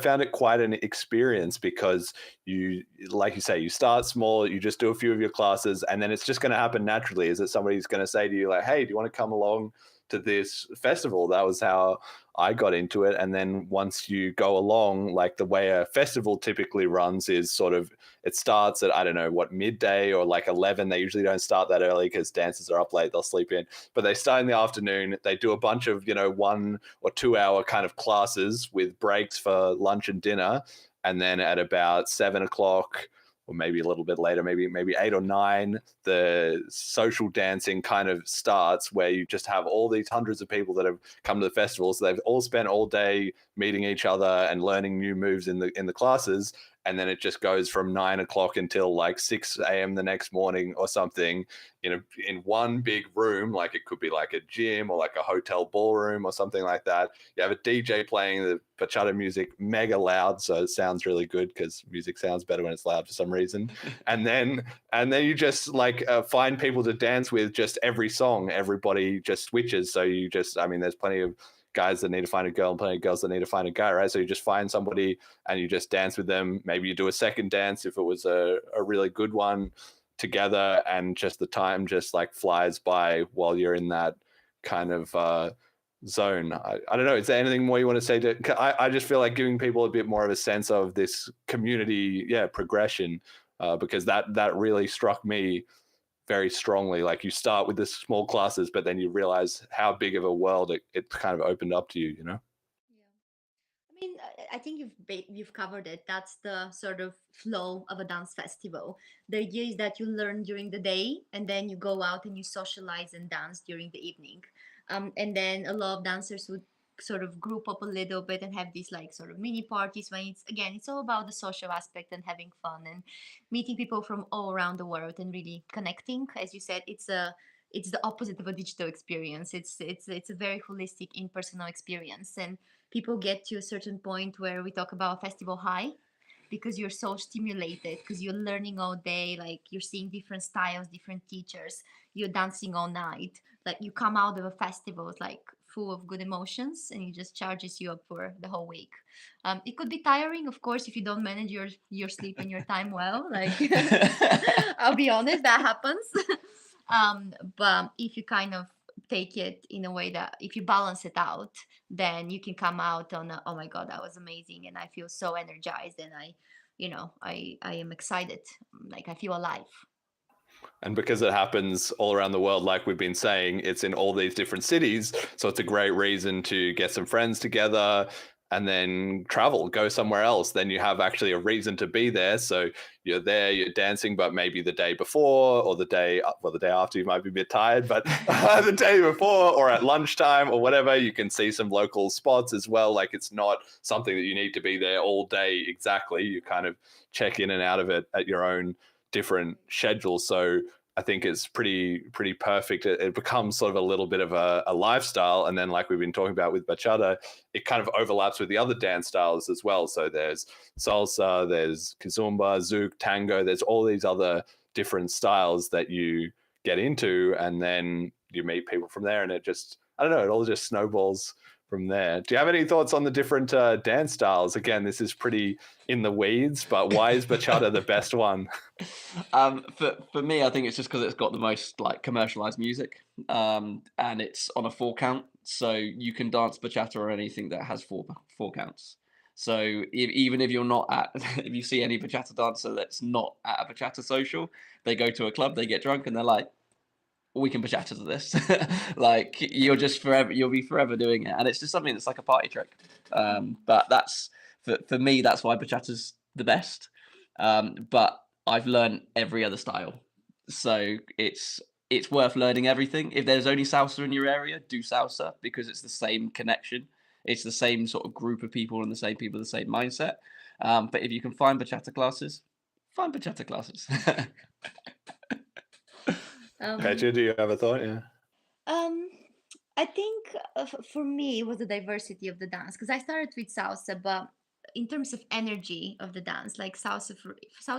found it quite an experience because you, like you say, you start small, you just do a few of your classes, and then it's just going to happen naturally. Is that somebody's going to say to you like, "Hey, do you want to come along to this festival?" That was how I got into it. And then once you go along, like the way a festival typically runs is sort of, it starts at, I don't know, what, midday or like 11. They usually don't start that early because dancers are up late, they'll sleep in. But they start in the afternoon. They do a bunch of, 1 or 2 hour kind of classes with breaks for lunch and dinner. And then at about 7 o'clock, or maybe a little bit later, maybe 8 or 9, the social dancing kind of starts, where you just have all these hundreds of people that have come to the festival. So they've all spent all day meeting each other and learning new moves in the classes. And then it just goes from 9 o'clock until like 6 a.m. the next morning or something, in one big room. Like it could be like a gym or like a hotel ballroom or something like that. You have a DJ playing the bachata music mega loud, so it sounds really good because music sounds better when it's loud for some reason. and then you just like find people to dance with. Just every song, everybody just switches. So you just, I mean, there's plenty of guys that need to find a girl and plenty of girls that need to find a guy, right? So you just find somebody and you just dance with them. Maybe you do a second dance if it was a really good one together, and just the time just like flies by while you're in that kind of zone. I don't know. Is there anything more you want to say I just feel like giving people a bit more of a sense of this community, progression, because that really struck me very strongly. Like you start with this small classes, but then you realize how big of a world it kind of opened up to you, Yeah. I mean, I think you've covered it. That's the sort of flow of a dance festival. The idea is that you learn during the day, and then you go out and you socialize and dance during the evening. And then a lot of dancers would sort of group up a little bit and have these like sort of mini parties, when it's all about the social aspect and having fun and meeting people from all around the world and really connecting. As you said, it's the opposite of a digital experience. It's a very holistic, impersonal experience, and people get to a certain point where we talk about festival high, because you're so stimulated, because you're learning all day, like you're seeing different styles, different teachers, you're dancing all night, like you come out of a festival it's like full of good emotions, and it just charges you up for the whole week. It could be tiring, of course, if you don't manage your sleep and your time well, like I'll be honest, that happens. But if you kind of take it in a way that if you balance it out, then you can come out on oh my god, that was amazing, and I feel so energized, and I am excited, like I feel alive. And because it happens all around the world, like we've been saying, it's in all these different cities. So it's a great reason to get some friends together and then travel, go somewhere else. Then you have actually a reason to be there. So you're there, you're dancing, but maybe the day before or the day after, you might be a bit tired, but the day before or at lunchtime or whatever, you can see some local spots as well. Like it's not something that you need to be there all day exactly. You kind of check in and out of it at your own different schedules. So I think it's pretty perfect. It becomes sort of a little bit of a lifestyle. And then like we've been talking about with bachata, it kind of overlaps with the other dance styles as well. So there's salsa, there's kizomba, zouk, tango. There's all these other different styles that you get into, and then you meet people from there, and it just, I don't know, it all just snowballs from there. Do you have any thoughts on the different dance styles? Again, this is pretty in the weeds, but why is bachata the best one? For me, I think it's just because it's got the most like commercialized music, and it's on a 4 count, so you can dance bachata or anything that has four counts. So even if you're not at, if you see any bachata dancer that's not at a bachata social, they go to a club, they get drunk, and they're like, we can bachata to this. Like you'll be forever doing it, and it's just something that's like a party trick. But that's for me, that's why bachata's the best. But I've learned every other style, so it's worth learning everything. If there's only salsa in your area, do salsa, because it's the same connection. It's the same sort of group of people and the same people, the same mindset. But if you can find bachata classes, find bachata classes. Petya, do you have a thought? Yeah. Um, I think for me it was the diversity of the dance, because I started with salsa, but in terms of energy of the dance, like salsa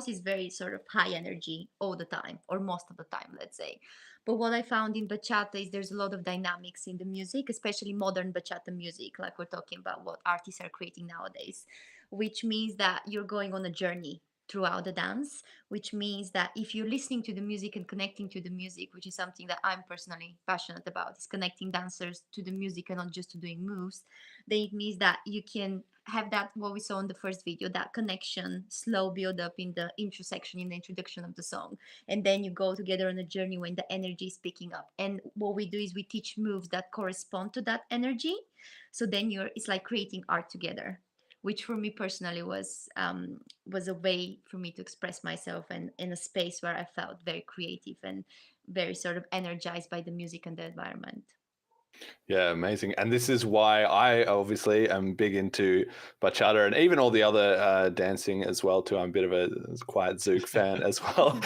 is very sort of high energy all the time, or most of the time, let's say. But what I found in bachata is there's a lot of dynamics in the music, especially modern bachata music, like we're talking about what artists are creating nowadays, which means that you're going on a journey throughout the dance, which means that if you're listening to the music and connecting to the music, which is something that I'm personally passionate about, is connecting dancers to the music and not just to doing moves, then it means that you can have that, what we saw in the first video, that connection, slow build up in the intro section, in the introduction of the song, and then you go together on a journey when the energy is picking up. And what we do is we teach moves that correspond to that energy, so then it's like creating art together, which for me personally was a way for me to express myself, and in a space where I felt very creative and very sort of energized by the music and the environment. Yeah, amazing. And this is why I obviously am big into bachata and even all the other dancing as well too. I'm a bit of a quiet Zouk fan as well.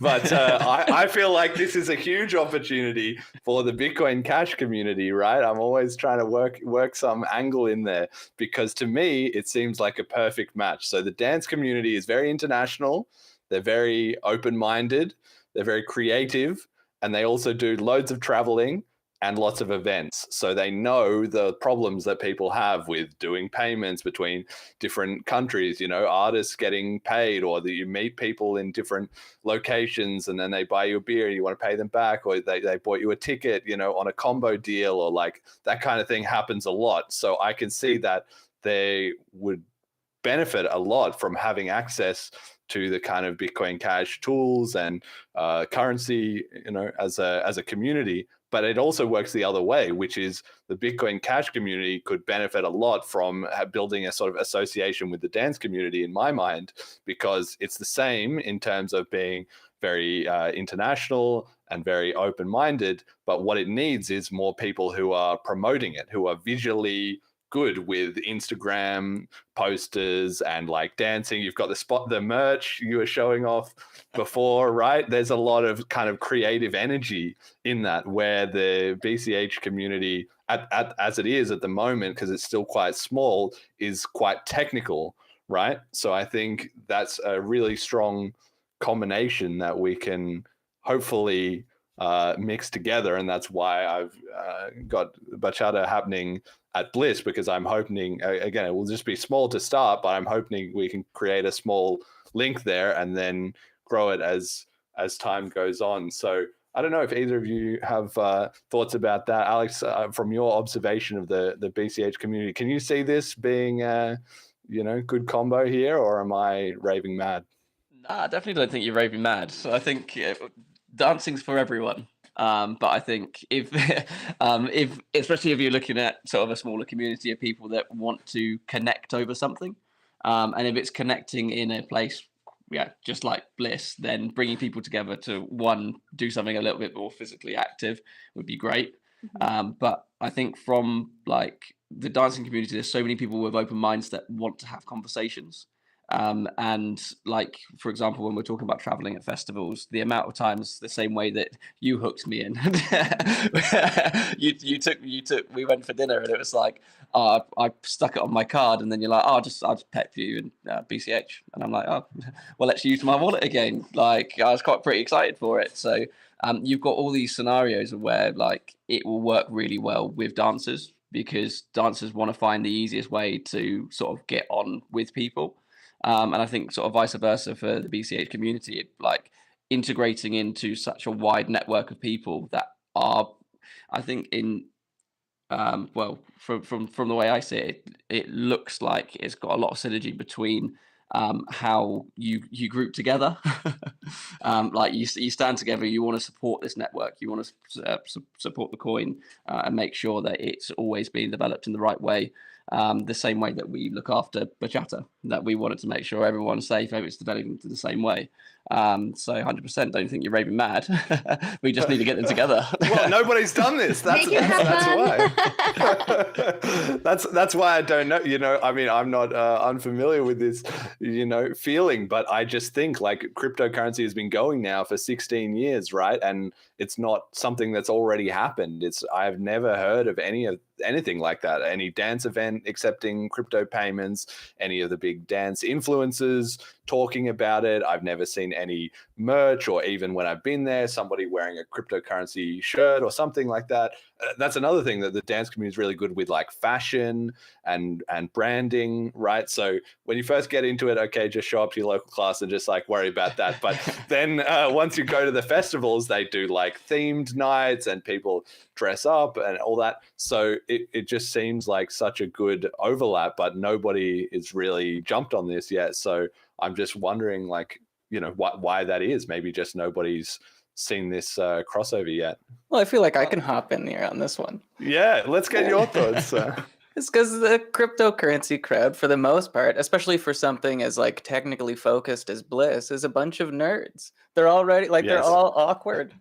But I feel like this is a huge opportunity for the Bitcoin Cash community, right? I'm always trying to work some angle in there, because to me, it seems like a perfect match. So the dance community is very international. They're very open-minded. They're very creative. And they also do loads of traveling and lots of events. So they know the problems that people have with doing payments between different countries, artists getting paid, or that you meet people in different locations and then they buy you a beer and you want to pay them back, or they bought you a ticket, on a combo deal, or like that kind of thing happens a lot. So I can see that they would benefit a lot from having access to the kind of Bitcoin Cash tools and currency, as a community. But it also works the other way, which is the Bitcoin Cash community could benefit a lot from building a sort of association with the dance community, in my mind, because it's the same in terms of being very international and very open-minded. But what it needs is more people who are promoting it, who are visually good with Instagram posters and like dancing. You've got the merch you were showing off before, right? There's a lot of kind of creative energy in that, where the BCH community, as it is at the moment, because it's still quite small, is quite technical, right? So I think that's a really strong combination that we can hopefully mix together. And that's why I've got bachata happening at Bliss, because I'm hoping, again, it will just be small to start, but I'm hoping we can create a small link there and then grow it as time goes on. So I don't know if either of you have thoughts about that. Alex, from your observation of the BCH community, can you see this being good combo here, or am I raving mad? Nah, I definitely don't think you're raving mad. So I think dancing's for everyone. But I think if especially if you're looking at sort of a smaller community of people that want to connect over something, and if it's connecting in a place, just like Bliss, then bringing people together to do something a little bit more physically active would be great. But I think from like the dancing community, there's so many people with open minds that want to have conversations. And like, for example, when we're talking about traveling at festivals, the amount of times, the same way that you hooked me in, we went for dinner and it was like, I stuck it on my card, and then you're like, I'll just pep you and BCH. And I'm like, oh, well, let's use my wallet again. Like, I was pretty excited for it. So you've got all these scenarios where like it will work really well with dancers, because dancers want to find the easiest way to sort of get on with people. And I think sort of vice versa for the BCH community, like integrating into such a wide network of people that are, I think, in well, from the way I see it, it looks like it's got a lot of synergy between how you group together. Like you stand together, you want to support this network, you want to support the coin, and make sure that it's always being developed in the right way. The same way that we look after BCHata, that we wanted to make sure everyone's safe, it's developing the same way. So 100% don't think you're raving mad. We just need to get them together. Well, nobody's done this. That's why. That's why I don't know. I mean, I'm not unfamiliar with this, feeling, but I just think like cryptocurrency has been going now for 16 years, right? And it's not something that's already happened. I've never heard of anything like that. Any dance event accepting crypto payments, any of the big dance influencers talking about it. I've never seen any merch, or even when I've been there, somebody wearing a cryptocurrency shirt or something like that. That's another thing that the dance community is really good with, like fashion and branding, right? So when you first get into it, okay, just show up to your local class and just like worry about that. But then once you go to the festivals, they do like themed nights and people dress up and all that. So it just seems like such a good overlap, but nobody is really jumped on this yet. So I'm just wondering, like, why that is. Maybe just nobody's seen this crossover yet. Well, I feel like I can hop in here on this one. Yeah, let's get your thoughts. It's because the cryptocurrency crowd, for the most part, especially for something as like technically focused as Bliss, is a bunch of nerds. They're already they're all awkward.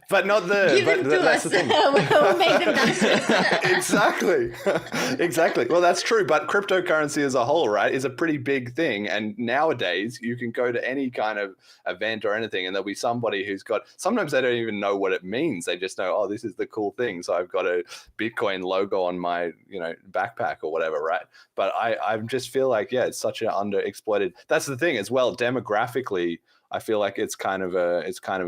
But not the. Give them to that's us. the thing. We'll make them dance. Exactly. Well, that's true. But cryptocurrency as a whole, right, is a pretty big thing. And nowadays, you can go to any kind of event or anything, and there'll be somebody who's got. Sometimes they don't even know what it means. They just know, oh, this is the cool thing. So I've got a Bitcoin logo on my, backpack or whatever, right? But I just feel like, yeah, it's such an underexploited. That's the thing as well. Demographically, I feel like it's kind of a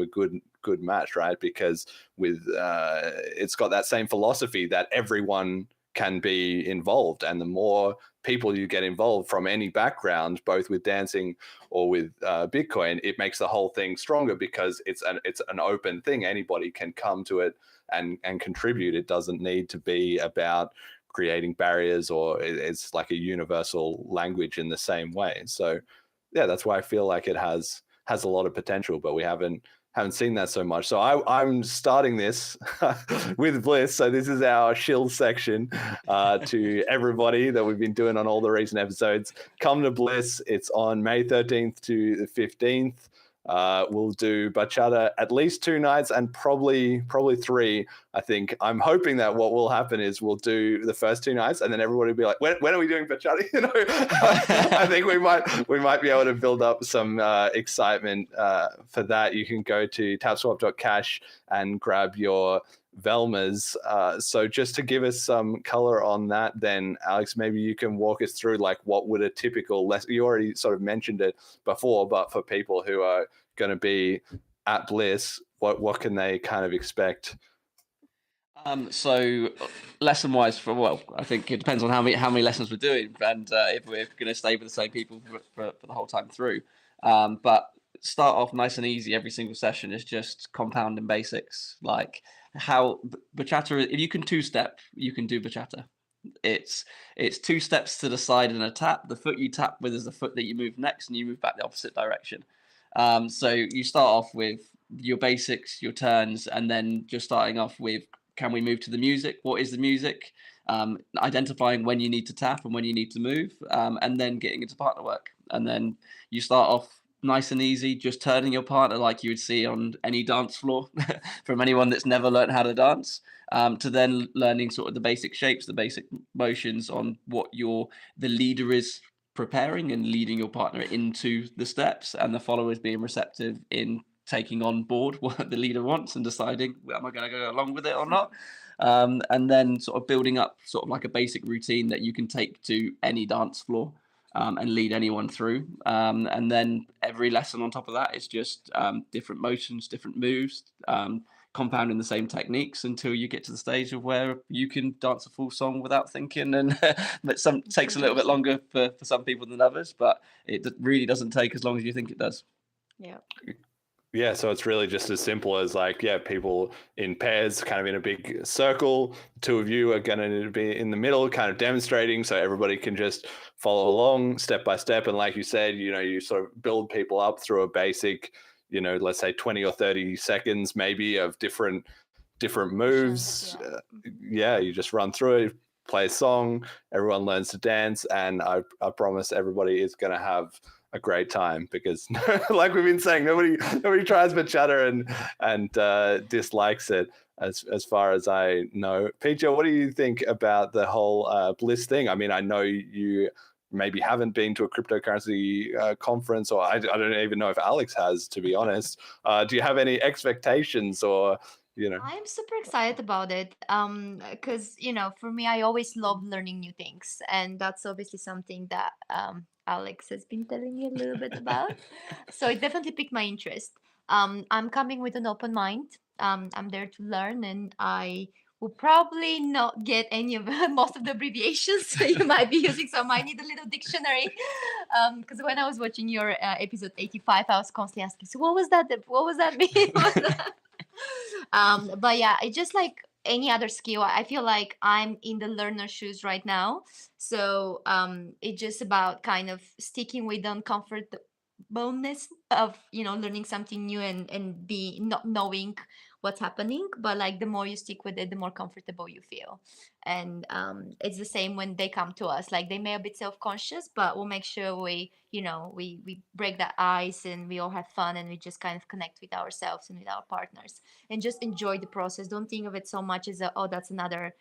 good match, right? Because with it's got that same philosophy that everyone can be involved, and the more people you get involved from any background, both with dancing or with Bitcoin, it makes the whole thing stronger because it's an open thing. Anybody can come to it and contribute. It doesn't need to be about creating barriers, or it's like a universal language in the same way. So yeah, that's why I feel like it has a lot of potential, but we haven't seen that so much. So I'm starting this with Bliss. So this is our shill section to everybody that we've been doing on all the recent episodes. Come to Bliss. It's on May 13th to the 15th. We'll do BCHata at least 2 nights and probably 3. I think I'm hoping that what will happen is we'll do the first 2 nights and then everybody will be like, when are we doing BCHata? I think we might be able to build up some excitement for that. You can go to tapswap.cash and grab your Velmas. So just to give us some color on that, then Alex, maybe you can walk us through like what would a typical lesson. You already sort of mentioned it before, but for people who are going to be at Bliss, what can they kind of expect? So lesson wise, I think it depends on how many lessons we're doing, and if we're going to stay with the same people for the whole time through. But start off nice and easy. Every single session is just compounding basics, like how BCHata. If you can 2-step, you can do BCHata. It's 2 steps to the side and a tap. The foot you tap with is the foot that you move next, and you move back the opposite direction. So you start off with your basics, your turns, and then just starting off with, can we move to the music? What is the music? Identifying when you need to tap and when you need to move, and then getting into partner work. And then you start off nice and easy, just turning your partner like you would see on any dance floor from anyone that's never learned how to dance, to then learning sort of the basic shapes, the basic motions on what the leader is preparing and leading your partner into the steps, and the followers being receptive in taking on board what the leader wants and deciding, am I going to go along with it or not? And then sort of building up sort of like a basic routine that you can take to any dance floor and lead anyone through. And then every lesson on top of that is just different motions, different moves, compounding the same techniques until you get to the stage of where you can dance a full song without thinking. And but some takes a little bit longer for some people than others, but it really doesn't take as long as you think it does. Yeah. Yeah, so it's really just as simple as like, yeah, people in pairs, kind of in a big circle. The two of you are going to be in the middle, kind of demonstrating, so everybody can just follow along step by step. And like you said, you sort of build people up through a basic, let's say 20 or 30 seconds maybe of different moves. Yeah. You just run through it, play a song, everyone learns to dance, and I promise everybody is going to have a great time, because like we've been saying, nobody tries BCHata and dislikes it, as far as I know. Petya, what do you think about the whole Bliss thing? I mean, I know you maybe haven't been to a cryptocurrency conference, or I don't even know if Alex has, to be honest. Do you have any expectations, or I'm super excited about it. Because for me, I always love learning new things, and that's obviously something that Alex has been telling me a little bit about. So it definitely piqued my interest. I'm coming with an open mind. I'm there to learn, and I will probably not get any of most of the abbreviations that you might be using, so I might need a little dictionary. Because when I was watching your episode 85, I was constantly asking, so what was that? What was that mean? What was that? But yeah, it's just like any other skill. I feel like I'm in the learner shoes right now. So it's just about kind of sticking with the uncomfortableness of learning something new and be not knowing what's happening. But like the more you stick with it, the more comfortable you feel. And it's the same when they come to us. Like they may be a bit self-conscious, but we'll make sure we break that ice and we all have fun and we just kind of connect with ourselves and with our partners and just enjoy the process. Don't think of it so much as oh, that's another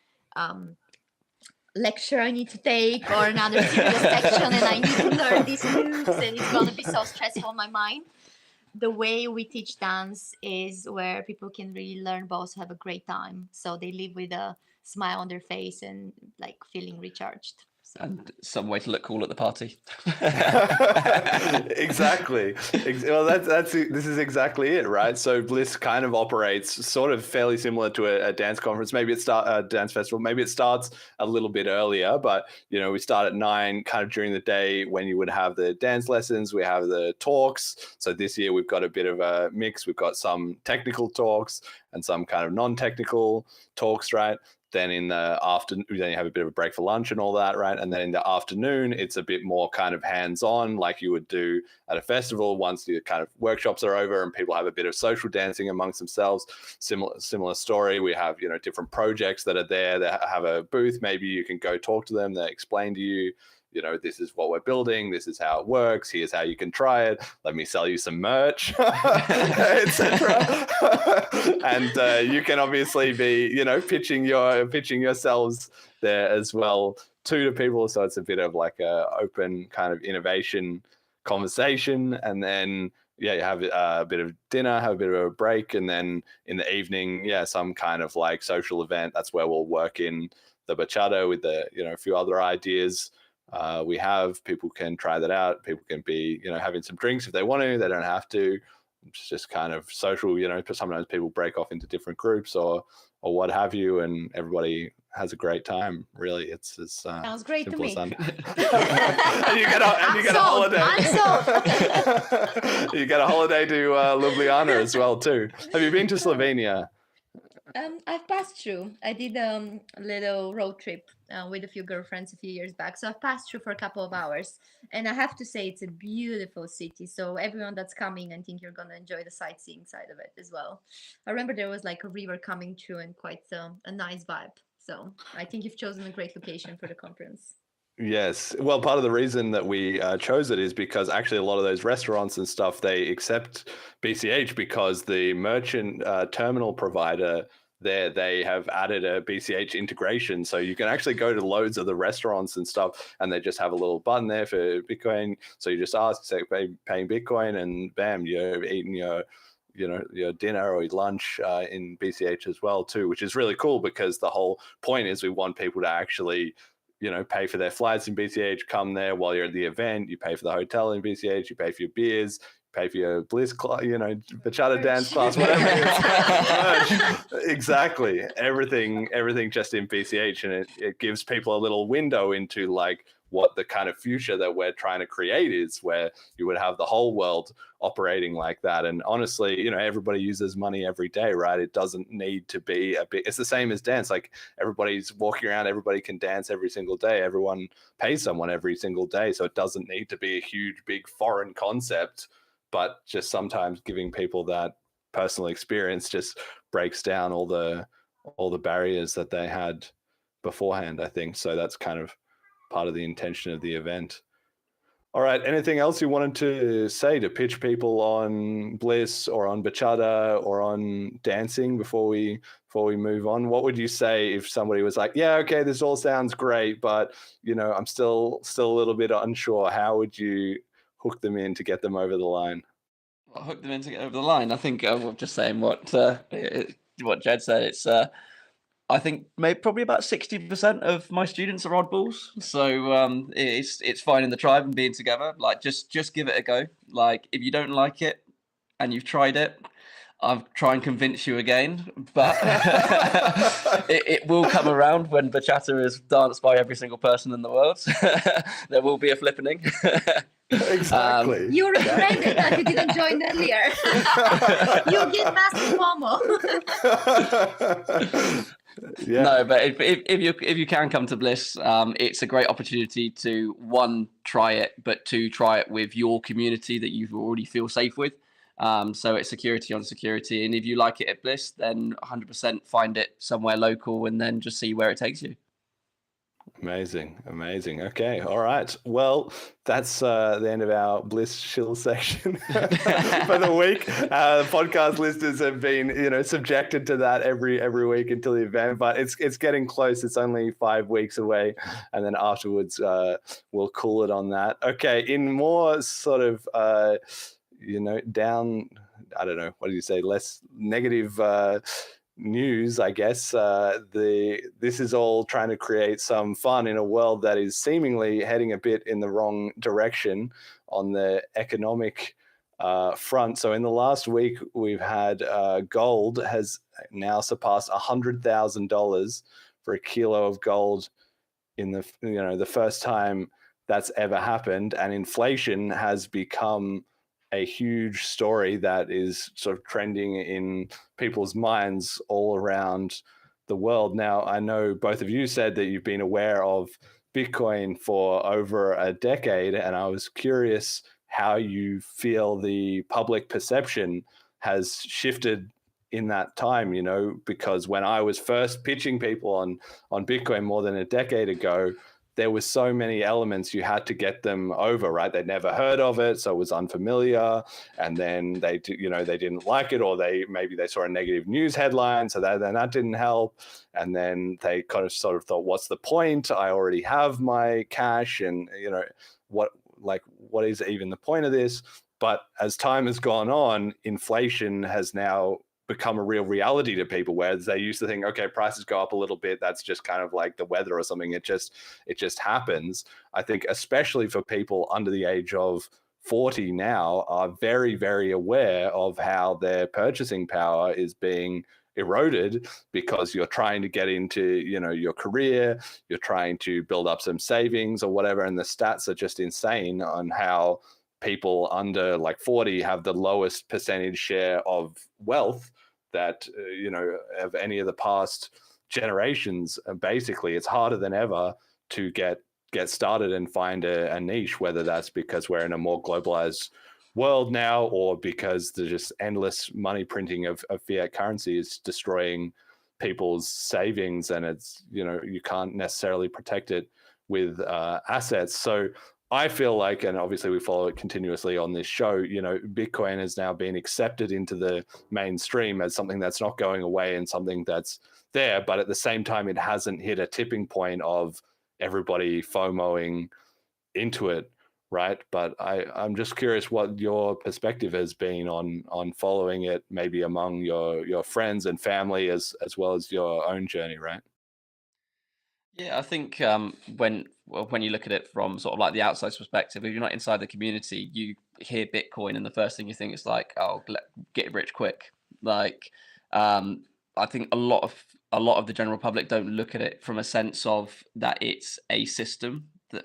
lecture I need to take, or another serious section and I need to learn these moves and it's gonna be so stressful on my mind. The way we teach dance is where people can really learn but also have a great time, so they live with a smile on their face and like feeling recharged. So. And some way to look cool at the party. Exactly. Well, this is exactly it, right? So Bliss kind of operates sort of fairly similar to a dance conference. Maybe it a dance festival. Maybe it starts a little bit earlier, but we start at 9, kind of during the day when you would have the dance lessons. We have the talks. So this year we've got a bit of a mix. We've got some technical talks and some kind of non-technical talks, right? Then in the afternoon, then you have a bit of a break for lunch and all that, right? And then in the afternoon, it's a bit more kind of hands-on, like you would do at a festival. Once the kind of workshops are over and people have a bit of social dancing amongst themselves, similar story. We have different projects that are there that have a booth. Maybe you can go talk to them. They explain to you, this is what we're building. This is how it works. Here's how you can try it. Let me sell you some merch, etc. And you can obviously be, pitching yourselves there as well to people. So it's a bit of like a open kind of innovation conversation. And then, you have a bit of dinner, have a bit of a break. And then in the evening, some kind of like social event. That's where we'll work in the BCHata with the, a few other ideas. We have people can try that out. People can be, having some drinks if they want to. They don't have to. It's just kind of social. Sometimes people break off into different groups or what have you, and everybody has a great time. Really, it's sounds great to me. and you get a holiday. You get a holiday to Ljubljana as well too. Have you been to Slovenia? I've passed through. I did a little road trip with a few girlfriends a few years back. So I've passed through for a couple of hours. And I have to say, it's a beautiful city. So everyone that's coming, I think you're going to enjoy the sightseeing side of it as well. I remember there was like a river coming through and quite a nice vibe. So I think you've chosen a great location for the conference. Yes. Well, part of the reason that we chose it is because actually a lot of those restaurants and stuff, they accept BCH because the merchant terminal provider there, they have added a BCH integration. So you can actually go to loads of the restaurants and stuff, and they just have a little button there for Bitcoin. So you just ask, say, paying Bitcoin, and bam, you're eating your dinner or your lunch in BCH as well too, which is really cool because the whole point is we want people to actually pay for their flights in BCH, come there while you're at the event, you pay for the hotel in BCH, you pay for your beers, pay for your Bliss class, BCHata dance class, whatever it is. Exactly. Everything just in BCH, and it gives people a little window into like what the kind of future that we're trying to create is, where you would have the whole world operating like that. And honestly, you know, everybody uses money every day, right? It doesn't need to be a big, it's the same as dance. Like everybody's walking around, everybody can dance every single day. Everyone pays someone every single day. So it doesn't need to be a huge, big foreign concept, but just sometimes giving people that personal experience just breaks down all the barriers that they had beforehand, I think. So that's kind of part of the intention of the event. All right. Anything else you wanted to say to pitch people on Bliss or on BCHata or on dancing before we move on? What would you say if somebody was like, yeah, okay, this all sounds great, but you know, I'm still a little bit unsure. How would you hook them in to get them over the line? Well, hook them in to get over the line. I think just saying what Jed said. It's I think maybe probably about 60% of my students are oddballs, so it's finding the tribe and being together. Like just give it a go. Like if you don't like it and you've tried it, I'll try and convince you again. But it will come around when BCHata is danced by every single person in the world. There will be a flippening. Exactly. You regretted that you didn't join earlier. You get massive FOMO. Yeah. No, but if you can come to Bliss, it's a great opportunity to, one, try it, but two, try it with your community that you already feel safe with. So it's security on security, and if you like it at Bliss, then 100% find it somewhere local and then just see where it takes you. Amazing. Okay, all right. Well, that's the end of our Bliss Chill section for the week. Podcast listeners have been, you know, subjected to that every week until the event, but it's getting close. It's only 5 weeks away, and then afterwards we'll cool it on that. Okay, in more sort of you know, down, I don't know, what do you say, less negative news, I guess. This is all trying to create some fun in a world that is seemingly heading a bit in the wrong direction on the economic front. So in the last week, we've had gold has now surpassed $100,000 for a kilo of gold in the first time that's ever happened, and inflation has become a huge story that is sort of trending in people's minds all around the world. Now, I know both of you said that you've been aware of Bitcoin for over a decade, and I was curious how you feel the public perception has shifted in that time, you know, because when I was first pitching people on Bitcoin more than a decade ago, there was so many elements you had to get them over, right? They'd never heard of it, so it was unfamiliar, and then they didn't like it, or maybe they saw a negative news headline, so then that didn't help, and then they kind of sort of thought, what's the point? I already have my cash, and you know what is even the point of this? But as time has gone on, inflation has now become a real reality to people, where they used to think, okay, prices go up a little bit, that's just kind of like the weather or something, it just happens. I think especially for people under the age of 40 now are very, very aware of how their purchasing power is being eroded, because you're trying to get into, you know, your career, you're trying to build up some savings or whatever, and the stats are just insane on how people under like 40 have the lowest percentage share of wealth that you know, of any of the past generations. Basically, it's harder than ever to get started and find a niche, whether that's because we're in a more globalized world now, or because there's just endless money printing of fiat currency is destroying people's savings, and it's, you know, you can't necessarily protect it with assets. So I feel like, and obviously we follow it continuously on this show, you know, Bitcoin has now been accepted into the mainstream as something that's not going away and something that's there. But at the same time, it hasn't hit a tipping point of everybody FOMOing into it, right? But I'm just curious what your perspective has been on following it, maybe among your friends and family as well as your own journey, right? Yeah, I think when you look at it from sort of like the outside perspective, if you're not inside the community, you hear Bitcoin and the first thing you think is like, oh, get rich quick. Like, I think a lot of the general public don't look at it from a sense of that it's a system,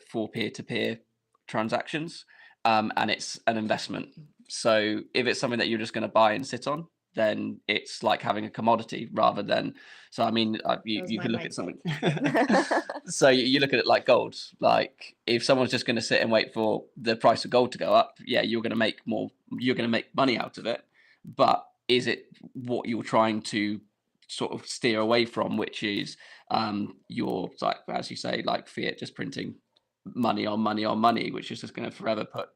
for peer-to-peer transactions, and it's an investment. So if it's something that you're just going to buy and sit on, then it's like having a commodity rather than. So I mean, you can look at something. So you look at it like gold. Like if someone's just going to sit and wait for the price of gold to go up, yeah, you're going to make more. You're going to make money out of it. But is it what you're trying to sort of steer away from, which is your, like as you say, like fiat, just printing money on money on money, which is just going to forever put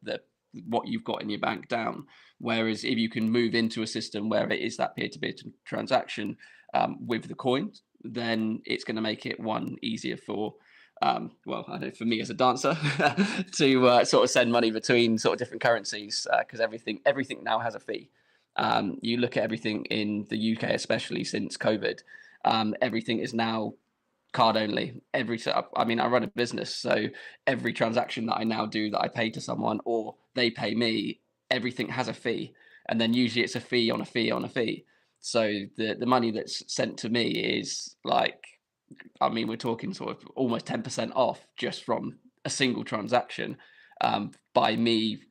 what you've got in your bank down. Whereas if you can move into a system where it is that peer-to-peer transaction with the coins, then it's going to make it easier for well, I know for me as a dancer to sort of send money between sort of different currencies, because everything now has a fee. You look at everything in the UK, especially since COVID, everything is now card only. I run a business, so every transaction that I now do that I pay to someone or they pay me, everything has a fee, and then usually it's a fee on a fee on a fee. So the money that's sent to me is like, I mean, we're talking sort of almost 10% off just from a single transaction, by me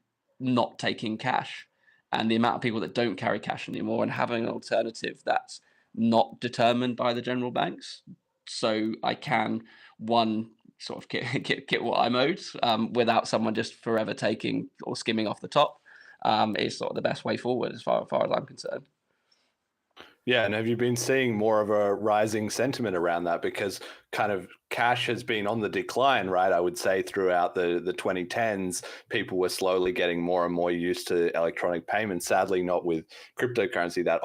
not taking cash. And the amount of people that don't carry cash anymore and having an alternative that's not determined by the general banks. So I can, one, sort of get what I'm owed without someone just forever taking or skimming off the top, is sort of the best way forward as far as I'm concerned. Yeah, and have you been seeing more of a rising sentiment around that? Because kind of cash has been on the decline, right? I would say throughout the 2010s, people were slowly getting more and more used to electronic payments. Sadly, not with cryptocurrency. That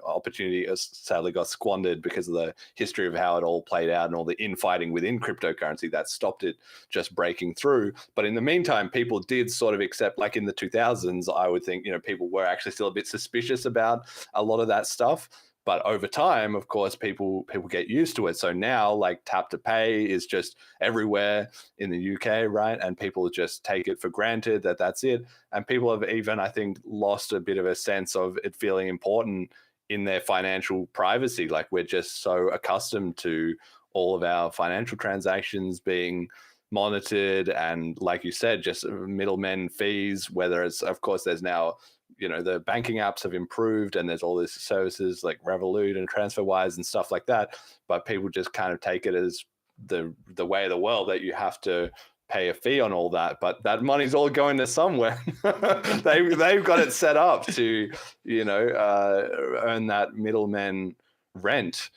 opportunity sadly got squandered because of the history of how it all played out and all the infighting within cryptocurrency that stopped it just breaking through. But in the meantime, people did sort of accept, like in the 2000s, I would think, people were actually still a bit suspicious about a lot of that stuff. But over time, of course, people get used to it. So now, like, tap to pay is just everywhere in the UK, right? And people just take it for granted that that's it. And people have even, I think, lost a bit of a sense of it feeling important in their financial privacy. Like, we're just so accustomed to all of our financial transactions being monitored, and like you said, just middlemen fees, whether it's, of course, there's now, the banking apps have improved and there's all these services like Revolut and TransferWise and stuff like that. But people just kind of take it as the way of the world, that you have to pay a fee on all that. But that money's all going to somewhere. They've got it set up to, earn that middleman rent,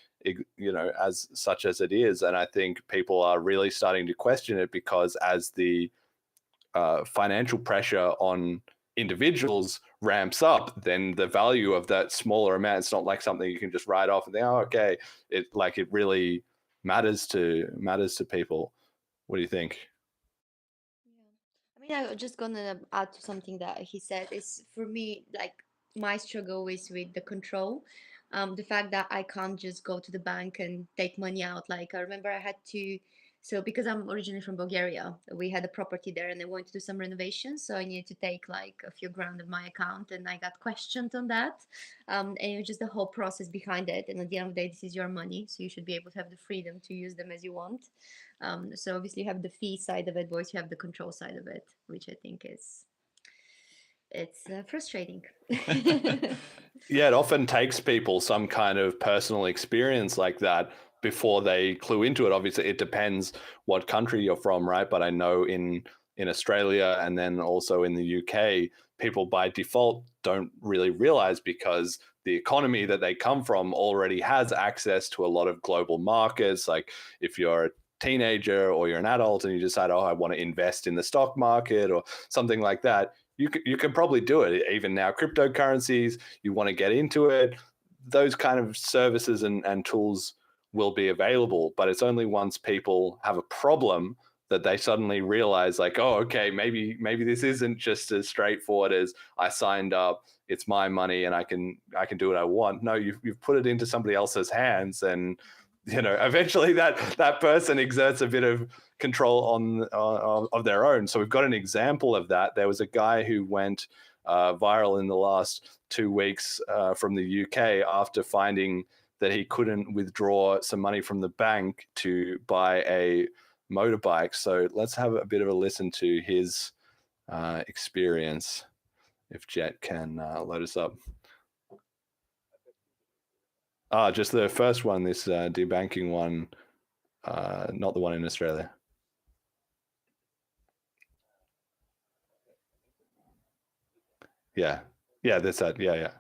as such as it is. And I think people are really starting to question it, because as the financial pressure on individuals ramps up, then the value of that smaller amount, it's not like something you can just write off and think, oh, okay, it really matters to people. What do you think? I mean, I'm just gonna add to something that he said. Is for me, like, my struggle is with the control. The fact that I can't just go to the bank and take money out. Like, I remember I had to, so because I'm originally from Bulgaria, we had a property there and I wanted to do some renovations. So I needed to take like a few grand of my account, and I got questioned on that. And it was just the whole process behind it. And at the end of the day, this is your money. So you should be able to have the freedom to use them as you want. So obviously you have the fee side of it, but also you have the control side of it, which I think it's frustrating. Yeah, it often takes people some kind of personal experience like that before they clue into it. Obviously, it depends what country you're from, right? But I know in Australia and then also in the UK, people by default don't really realize, because the economy that they come from already has access to a lot of global markets. Like, if you're a teenager or you're an adult and you decide, oh, I want to invest in the stock market or something like that, you can probably do it. Even now, cryptocurrencies, you want to get into it, those kind of services and tools will be available. But it's only once people have a problem that they suddenly realize, like, oh, okay, maybe this isn't just as straightforward as I signed up, it's my money and I can do what I want. No, you've put it into somebody else's hands, and eventually that person exerts a bit of control of their own. So we've got an example of that. There was a guy who went viral in the last 2 weeks from the UK after finding that he couldn't withdraw some money from the bank to buy a motorbikes. So let's have a bit of a listen to his experience, if Jet can load us up. Just the first one, this debanking one, not the one in Australia. Yeah, that's that. Yeah.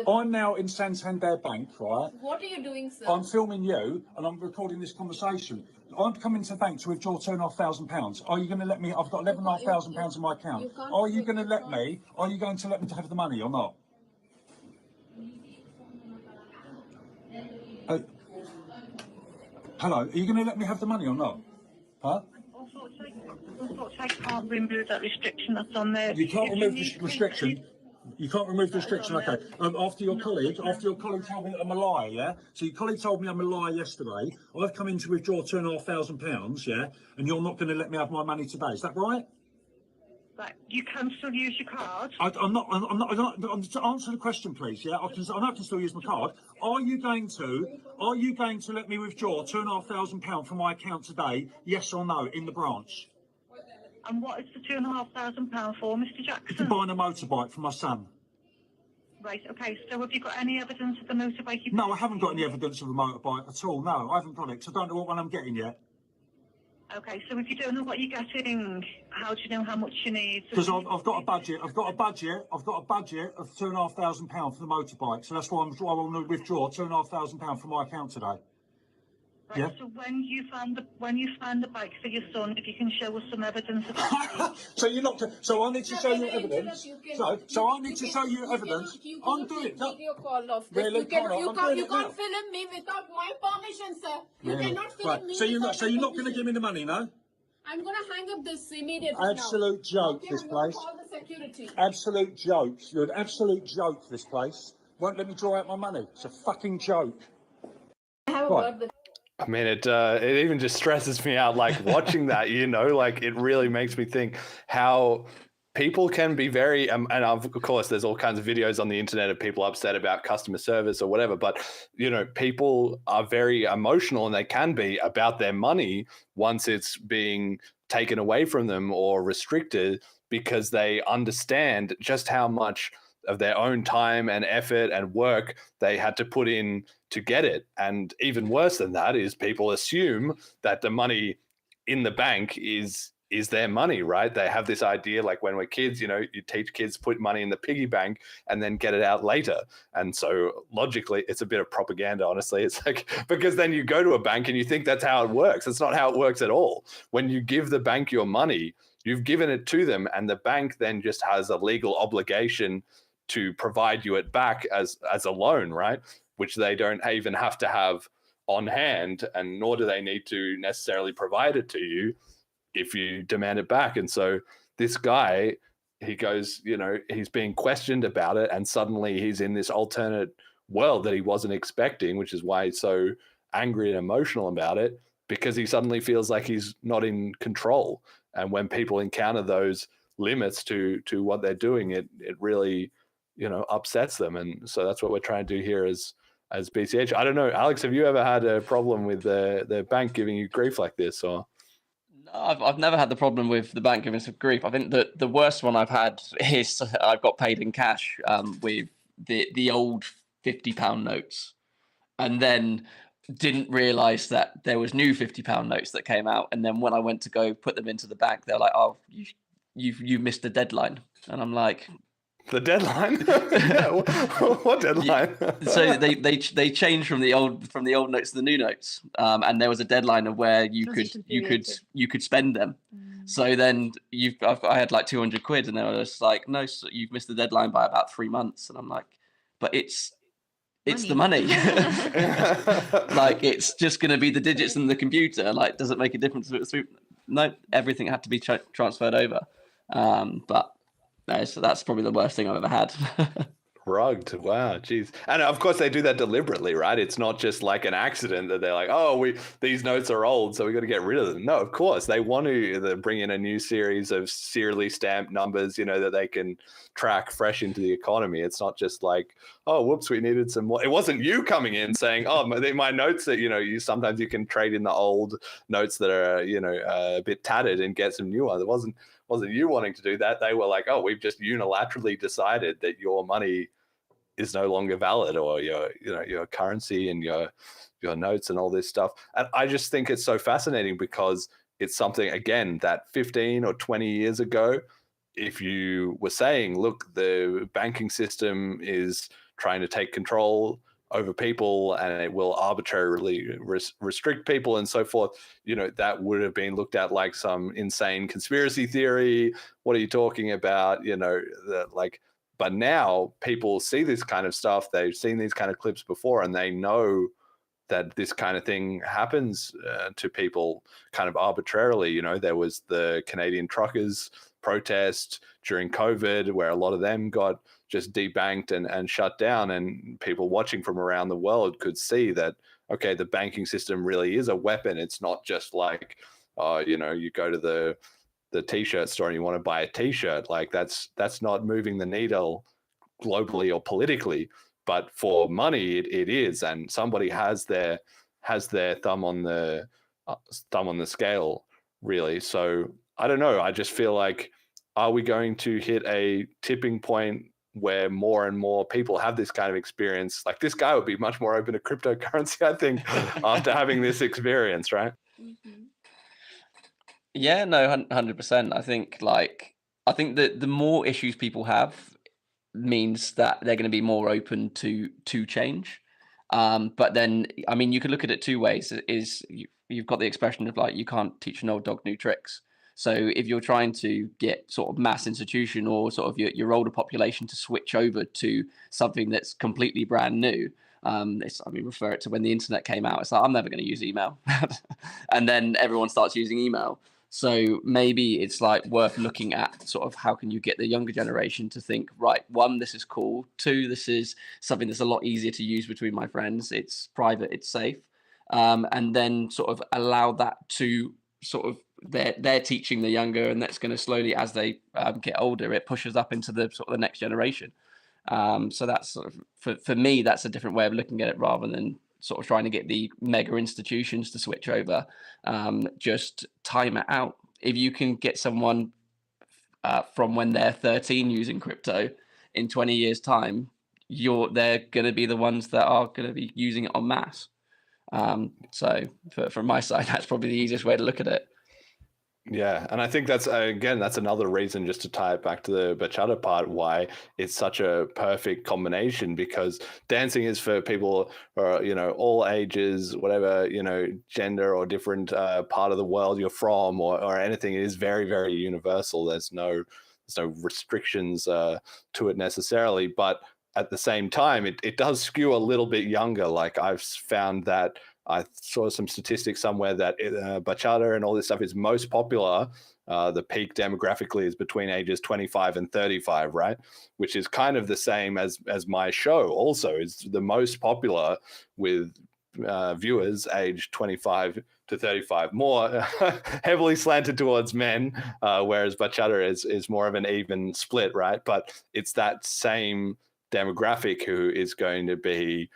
I'm now in Santander Bank, right? What are you doing, sir? I'm filming you and I'm recording this conversation. I'm coming to the bank to withdraw £2,500. Are you going to let me? I've got £11,500 in my account. Are you going to let me? Are you going to let me to have the money or not? Hello, are you going to let me have the money or not? Huh? Unfortunately, I can't remove that restriction that's on there. You can't remove the restriction. You can't remove the restriction. Okay. After your colleague told me that I'm a liar, yeah. So your colleague told me I'm a liar yesterday. I've come in to withdraw £2,500, yeah, and you're not going to let me have my money today. Is that right? Right. You can still use your card. I'm not. To answer the question, please. Yeah, I can still use my card. Are you going to let me withdraw £2,500 from my account today? Yes or no? In the branch. And what is the £2,500 for, Mr. Jackson? Buying a motorbike for my son. Right. Okay. So have you got any evidence of the motorbike? No, I haven't got any evidence of a motorbike at all. No, I haven't got it. 'Cause I don't know what one I'm getting yet. Okay. So if you don't know what you're getting, how do you know how much you need? Because I've got a budget. I've got a budget of £2,500 for the motorbike. So that's why I want to withdraw £2,500 from my account today. Right, yeah. So when you found the bike for your son, if you can show us some evidence of that. So you're not. So I need to show you evidence. So I need to show you evidence. I'm doing it. Video call of this. Really? You can't film me without my permission, sir. You cannot film me. So you're not going to give me the money, no? I'm going to hang up this immediately. Absolute joke, this place. Call the security. Absolute joke. You're an absolute joke, this place. Won't let me draw out my money. It's a fucking joke. I have a word with. I mean, it even just stresses me out, like watching that, like it really makes me think how people can be very, and of course there's all kinds of videos on the internet of people upset about customer service or whatever, but, people are very emotional and they can be about their money once it's being taken away from them or restricted, because they understand just how much of their own time and effort and work they had to put in to get it. And even worse than that is people assume that the money in the bank is their money, right? They have this idea, like when we're kids, you teach kids put money in the piggy bank and then get it out later. And so logically, it's a bit of propaganda, honestly. It's like, because then you go to a bank and you think that's how it works. It's not how it works at all. When you give the bank your money, you've given it to them, and the bank then just has a legal obligation to provide you it back as a loan, right? Which they don't even have to have on hand, and nor do they need to necessarily provide it to you if you demand it back. And so this guy, he goes, he's being questioned about it, and suddenly he's in this alternate world that he wasn't expecting, which is why he's so angry and emotional about it, because he suddenly feels like he's not in control. And when people encounter those limits to what they're doing, it really upsets them. And so that's what we're trying to do here as BCH. I don't know, Alex, have you ever had a problem with the bank giving you grief like this? Or no, I've never had the problem with the bank giving us grief. I think that the worst one I've had is I've got paid in cash with the old £50 notes, and then didn't realize that there was new £50 notes that came out. And then when I went to go put them into the bank, they're like, "Oh, you missed the deadline." And I'm like, the deadline? What deadline? So they changed from the old notes to the new notes, and there was a deadline of where you could spend them. So then I had like 200 quid, and they were just like, "No, so you've missed the deadline by about 3 months." And I'm like, "But it's the money. Like, it's just going to be the digits in the computer. Like, does it make a difference? No, everything had to be transferred over." But no, so that's probably the worst thing I've ever had. rugged. Wow, geez. And of course they do that deliberately, right? It's not just like an accident that they're like, oh, these notes are old, so we got to get rid of them. No, of course they want to bring in a new series of serially stamped numbers, that they can track fresh into the economy. It's not just like, oh, whoops, we needed some more. It wasn't you coming in saying, oh, my notes that, you sometimes you can trade in the old notes that are, a bit tattered and get some new ones. It wasn't you wanting to do that. They were like, oh, we've just unilaterally decided that your money is no longer valid, or your currency and your notes and all this stuff. And I just think it's so fascinating because it's something, again, that 15 or 20 years ago, if you were saying, look, the banking system is trying to take control over people and it will arbitrarily restrict people and so forth, that would have been looked at like some insane conspiracy theory. What are you talking about? But now people see this kind of stuff. They've seen these kind of clips before, and they know that this kind of thing happens to people kind of arbitrarily. There was the Canadian truckers protest during COVID where a lot of them got just debanked and shut down, and people watching from around the world could see that, okay, the banking system really is a weapon. It's not just like, you go to the t-shirt store and you want to buy a t-shirt. Like that's not moving the needle globally or politically, but for money it is, and somebody has their thumb on the scale, really. So I don't know, I just feel like, are we going to hit a tipping point where more and more people have this kind of experience? Like this guy would be much more open to cryptocurrency, I think, after having this experience, right? Mm-hmm. Yeah, no, 100%. I think that the more issues people have means that they're going to be more open to change. But then, I mean, you could look at it two ways. You've got the expression of like, you can't teach an old dog new tricks. So if you're trying to get sort of mass institution or sort of your older population to switch over to something that's completely brand new, refer it to when the internet came out. It's like, I'm never going to use email. And then everyone starts using email. So maybe it's like worth looking at sort of how can you get the younger generation to think, right, one, this is cool. Two, this is something that's a lot easier to use between my friends. It's private, it's safe. And then sort of allow that to sort of they're teaching the younger, and that's going to slowly, as they get older, it pushes up into the sort of the next generation. So that's sort of, for me, that's a different way of looking at it, rather than sort of trying to get the mega institutions to switch over. Just time it out. If you can get someone from when they're 13 using crypto, in 20 years time, they're going to be the ones that are going to be using it en masse. So from my side, that's probably the easiest way to look at it. Yeah, and I think that's another reason, just to tie it back to the bachata part, why it's such a perfect combination, because dancing is for people who are, all ages, whatever, gender or different part of the world you're from, or anything. It is very, very universal. There's no restrictions to it necessarily, but at the same time, it does skew a little bit younger. Like I've found that I saw some statistics somewhere that bachata and all this stuff is most popular. The peak demographically is between ages 25 and 35, right? Which is kind of the same as my show also is the most popular with viewers aged 25 to 35, more heavily slanted towards men, whereas bachata is more of an even split, right? But it's that same demographic who is going to be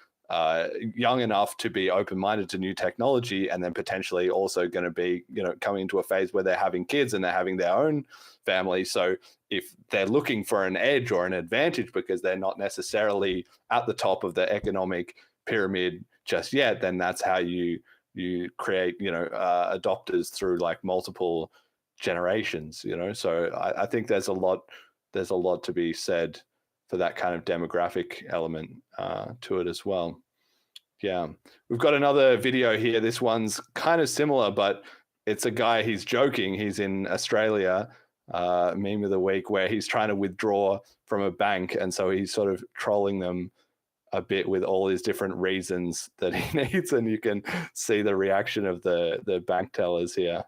young enough to be open-minded to new technology, and then potentially also going to be, coming into a phase where they're having kids and they're having their own family. So if they're looking for an edge or an advantage because they're not necessarily at the top of the economic pyramid just yet, then that's how you create, adopters through like multiple generations, So I think there's a lot to be said for that kind of demographic element to it as well. Yeah, we've got another video here. This one's kind of similar, but it's a guy, he's joking. He's in Australia, meme of the week, where he's trying to withdraw from a bank. And so he's sort of trolling them a bit with all his different reasons that he needs. And you can see the reaction of the bank tellers here.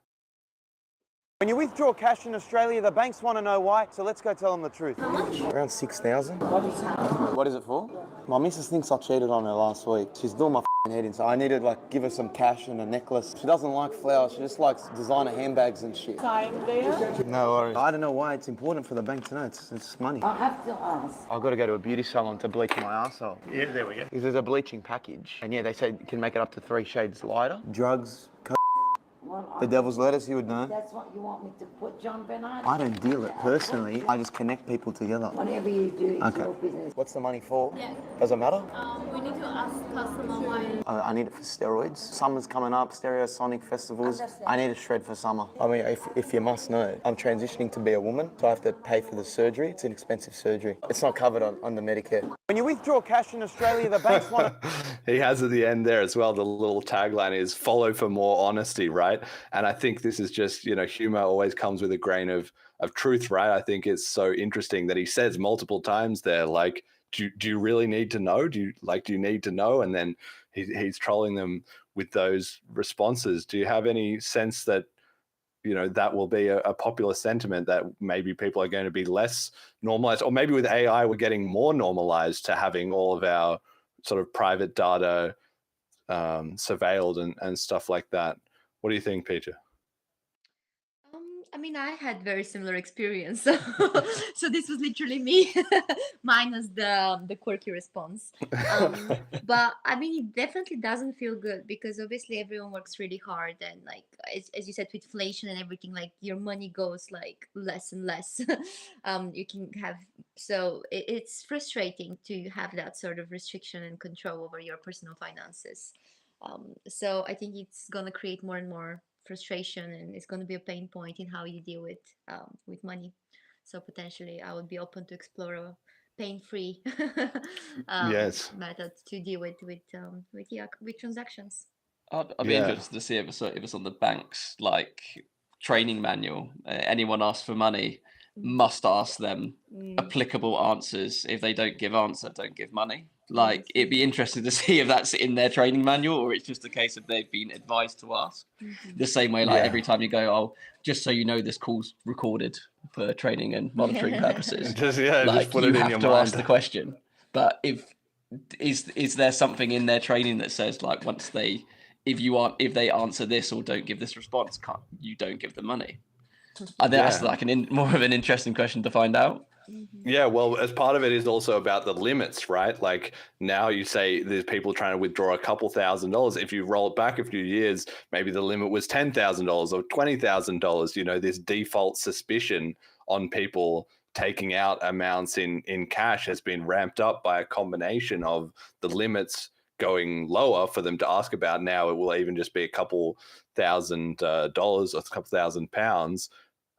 When you withdraw cash in Australia, the banks want to know why, so let's go tell them the truth. How much? Around 6,000. What is it for? My missus thinks I cheated on her last week. She's doing my head in, so I need to give her some cash and a necklace. She doesn't like flowers, she just likes designer handbags and shit. Same there? No worries. I don't know why it's important for the bank to know. It's money. I have to ask. I've got to go to a beauty salon to bleach my arsehole. Yeah, there we go. Because there's a bleaching package. And yeah, they said you can make it up to 3 shades lighter. Drugs, the devil's lettuce, you would know. That's what you want me to put, John Bernard? I don't deal it personally. I just connect people together. Whatever you do, it's your business. What's the money for? Yeah. Does it matter? We need to ask customer why. I need it for steroids. Summer's coming up, Stereosonic festivals. I need a shred for summer. I mean, if you must know, I'm transitioning to be a woman, so I have to pay for the surgery. It's an expensive surgery. It's not covered on the Medicare. When you withdraw cash in Australia, the banks want to... He has at the end there as well, the little tagline is follow for more honesty, right? And I think this is just, humor always comes with a grain of truth, right? I think it's so interesting that he says multiple times there, like, do you really need to know? Do you need to know? And then he's trolling them with those responses. Do you have any sense that, that will be a popular sentiment, that maybe people are going to be less normalized, or maybe with AI, we're getting more normalized to having all of our sort of private data surveilled and stuff like that? What do you think, Petya? I mean, I had very similar experience. So this was literally me, minus the quirky response. But I mean, it definitely doesn't feel good, because obviously everyone works really hard, and like as you said, with inflation and everything, like your money goes like less and less. You can have, so it's frustrating to have that sort of restriction and control over your personal finances. So I think it's gonna create more and more frustration, and it's going to be a pain point in how you deal with money. So potentially I would be open to explore a pain-free method to deal with transactions. I'd be interested to see if it's on the bank's like training manual. Anyone asks for money must ask them applicable answers. If they don't give answer, don't give money. Like, it'd be interesting to see if that's in their training manual, or it's just a case of they've been advised to ask. The same way, like every time you go, oh, just so you know, this call's recorded for training and monitoring purposes. Just put you it in have your to mind. ask the question. But is there something in their training that says, like, if they answer this or don't give this response, you don't give them money? I think that's like more of an interesting question to find out. Yeah, well, as part of it is also about the limits, right? Like, now you say there's people trying to withdraw a couple $1,000s. If you roll it back a few years, maybe the limit was $10,000 or $20,000. This default suspicion on people taking out amounts in cash has been ramped up by a combination of the limits going lower for them to ask about. Now it will even just be a couple $1,000 or a couple £1,000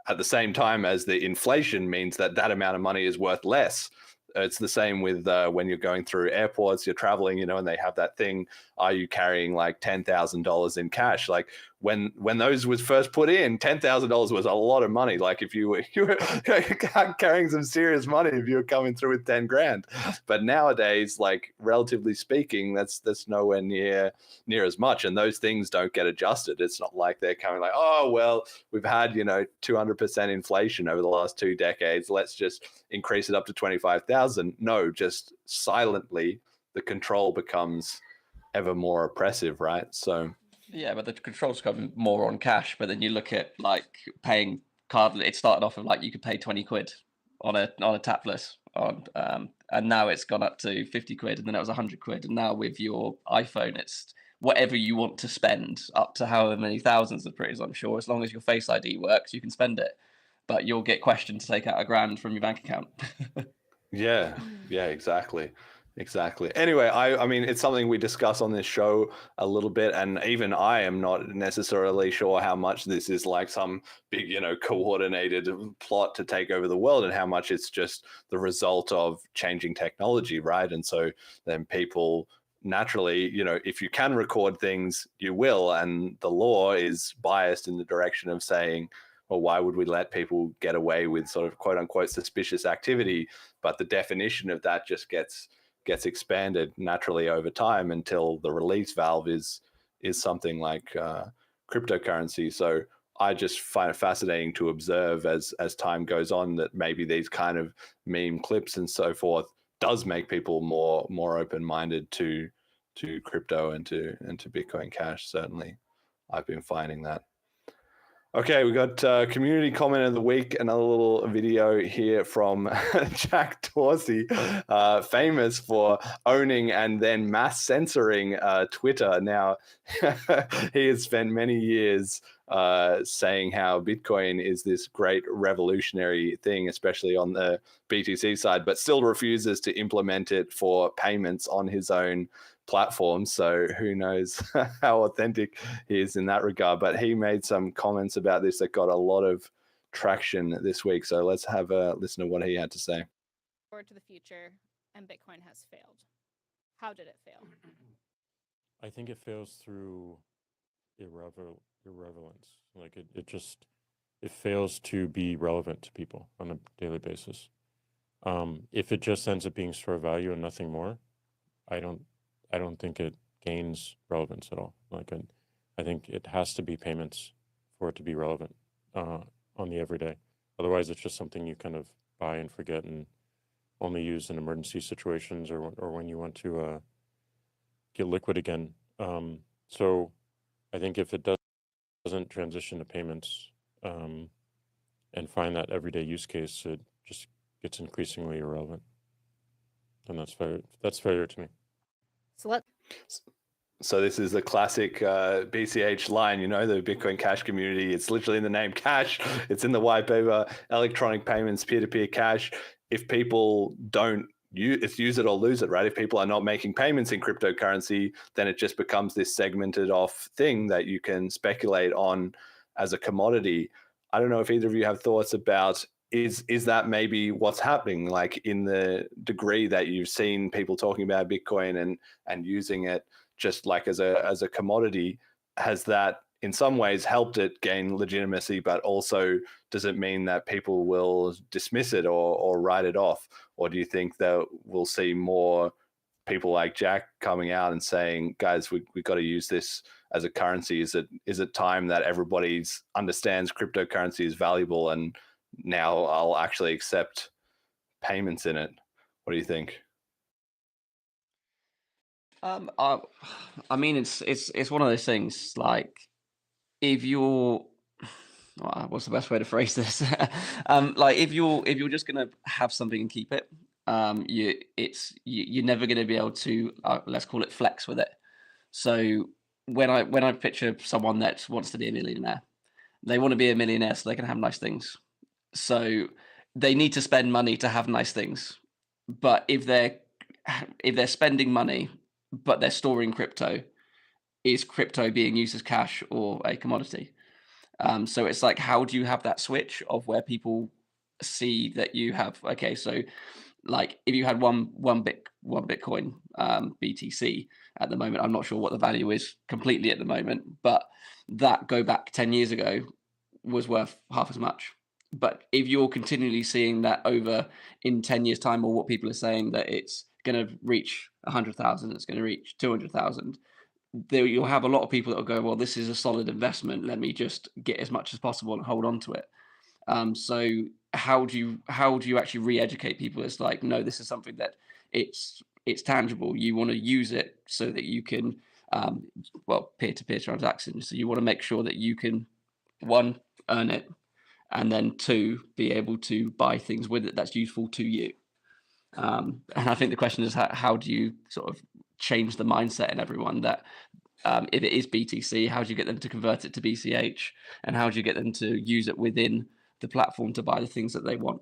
at the same time as the inflation means that amount of money is worth less. It's the same with when you're going through airports, you're traveling, and they have that thing, are you carrying like $10,000 in cash? Like when those was first put in, $10,000 was a lot of money. Like if you were carrying some serious money, if you were coming through with 10 grand. But nowadays, like relatively speaking, that's nowhere near as much. And those things don't get adjusted. It's not like they're coming like, oh, well, we've had, 200% inflation over the last 2 decades. Let's just increase it up to 25,000. No, just silently, the control becomes ever more oppressive, right? So yeah, but the controls come more on cash. But then you look at like paying card. It started off of like you could pay 20 quid on a tapless, and now it's gone up to 50 quid, and then it was 100 quid, and now with your iPhone, it's whatever you want to spend, up to however many thousands of pretties, I'm sure. As long as your Face ID works, you can spend it, but you'll get questioned to take out $1,000 from your bank account. Yeah, exactly. Anyway, I mean, it's something we discuss on this show a little bit, and even I am not necessarily sure how much this is like some big, coordinated plot to take over the world, and how much it's just the result of changing technology, right? And so then people naturally, if you can record things, you will, and the law is biased in the direction of saying, well, why would we let people get away with sort of quote unquote suspicious activity? But the definition of that just gets expanded naturally over time until the release valve is something like cryptocurrency. So I just find it fascinating to observe as time goes on that maybe these kind of meme clips and so forth does make people more open-minded to crypto and to Bitcoin Cash. Certainly, I've been finding that. Okay, we got community comment of the week, another little video here from Jack Dorsey, famous for owning and then mass censoring Twitter. Now, he has spent many years saying how Bitcoin is this great revolutionary thing, especially on the BTC side, but still refuses to implement it for payments on his own platform. So who knows how authentic he is in that regard. But he made some comments about this that got a lot of traction this week. So let's have a listen to what he had to say. Forward to the future, and Bitcoin has failed. How did it fail? I think it fails through irrelevance. Like it fails to be relevant to people on a daily basis. If it just ends up being store value and nothing more, I don't think it gains relevance at all. Like I think it has to be payments for it to be relevant on the everyday. Otherwise, it's just something you kind of buy and forget and only use in emergency situations or when you want to get liquid again. So I think if it doesn't transition to payments and find that everyday use case, it just gets increasingly irrelevant. And that's failure to me. So this is the classic BCH line, the Bitcoin Cash community. It's literally in the name Cash. It's in the white paper, electronic payments, peer-to-peer cash. If people don't use it or lose it, right? If people are not making payments in cryptocurrency, then it just becomes this segmented off thing that you can speculate on as a commodity. I don't know if either of you have thoughts about is that maybe what's happening, like in the degree that you've seen people talking about Bitcoin and using it just like as a commodity, has that in some ways helped it gain legitimacy, but also does it mean that people will dismiss it or write it off? Or do you think that we'll see more people like Jack coming out and saying, guys, we've got to use this as a currency? Is it time that everybody understands cryptocurrency is valuable and now I'll actually accept payments in it? What do you think? I mean, it's one of those things. Like, if you're, what's the best way to phrase this? Like, if you're just gonna have something and keep it, you're never gonna be able to let's call it flex with it. So when I picture someone that wants to be a millionaire, they want to be a millionaire so they can have nice things. So they need to spend money to have nice things. But if they're spending money but they're storing crypto, is crypto being used as cash or a commodity? So it's like, how do you have that switch of where people see that you have, okay, so like if you had one Bitcoin BTC at the moment, I'm not sure what the value is completely at the moment, but that go back 10 years ago was worth half as much. But if you're continually seeing that over in 10 years time, or what people are saying that it's going to reach 100,000, it's going to reach 200,000, you'll have a lot of people that will go, well, this is a solid investment, let me just get as much as possible and hold on to it. So how do you actually re-educate people? It's like, no, this is something that it's tangible. You want to use it so that you can peer-to-peer transactions. So you want to make sure that you can, one, earn it, and then two, be able to buy things with it that's useful to you. And I think the question is, how do you sort of change the mindset in everyone that if it is BTC, how do you get them to convert it to BCH? And how do you get them to use it within the platform to buy the things that they want?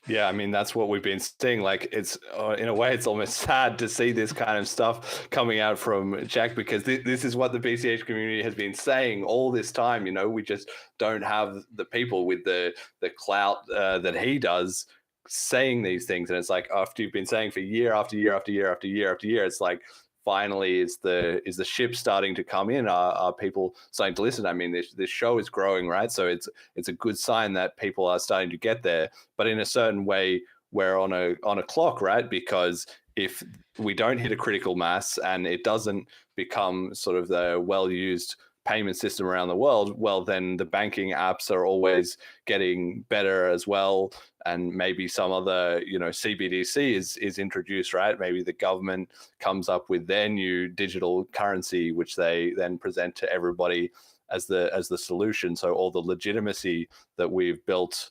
Yeah, I mean, that's what we've been seeing. Like, it's in a way, it's almost sad to see this kind of stuff coming out from Jack, because this is what the BCH community has been saying all this time. We just don't have the people with the clout that he does saying these things. And it's like, after you've been saying for year after year after year after year after year, it's like, finally is the ship starting to come in? Are people starting to listen? I mean, this show is growing, right? So it's a good sign that people are starting to get there. But in a certain way, we're on a clock, right? Because if we don't hit a critical mass and it doesn't become sort of the well-used payment system around the world, well, then the banking apps are always getting better as well. And maybe some other, CBDC is introduced, right? Maybe the government comes up with their new digital currency, which they then present to everybody as the solution. So all the legitimacy that we've built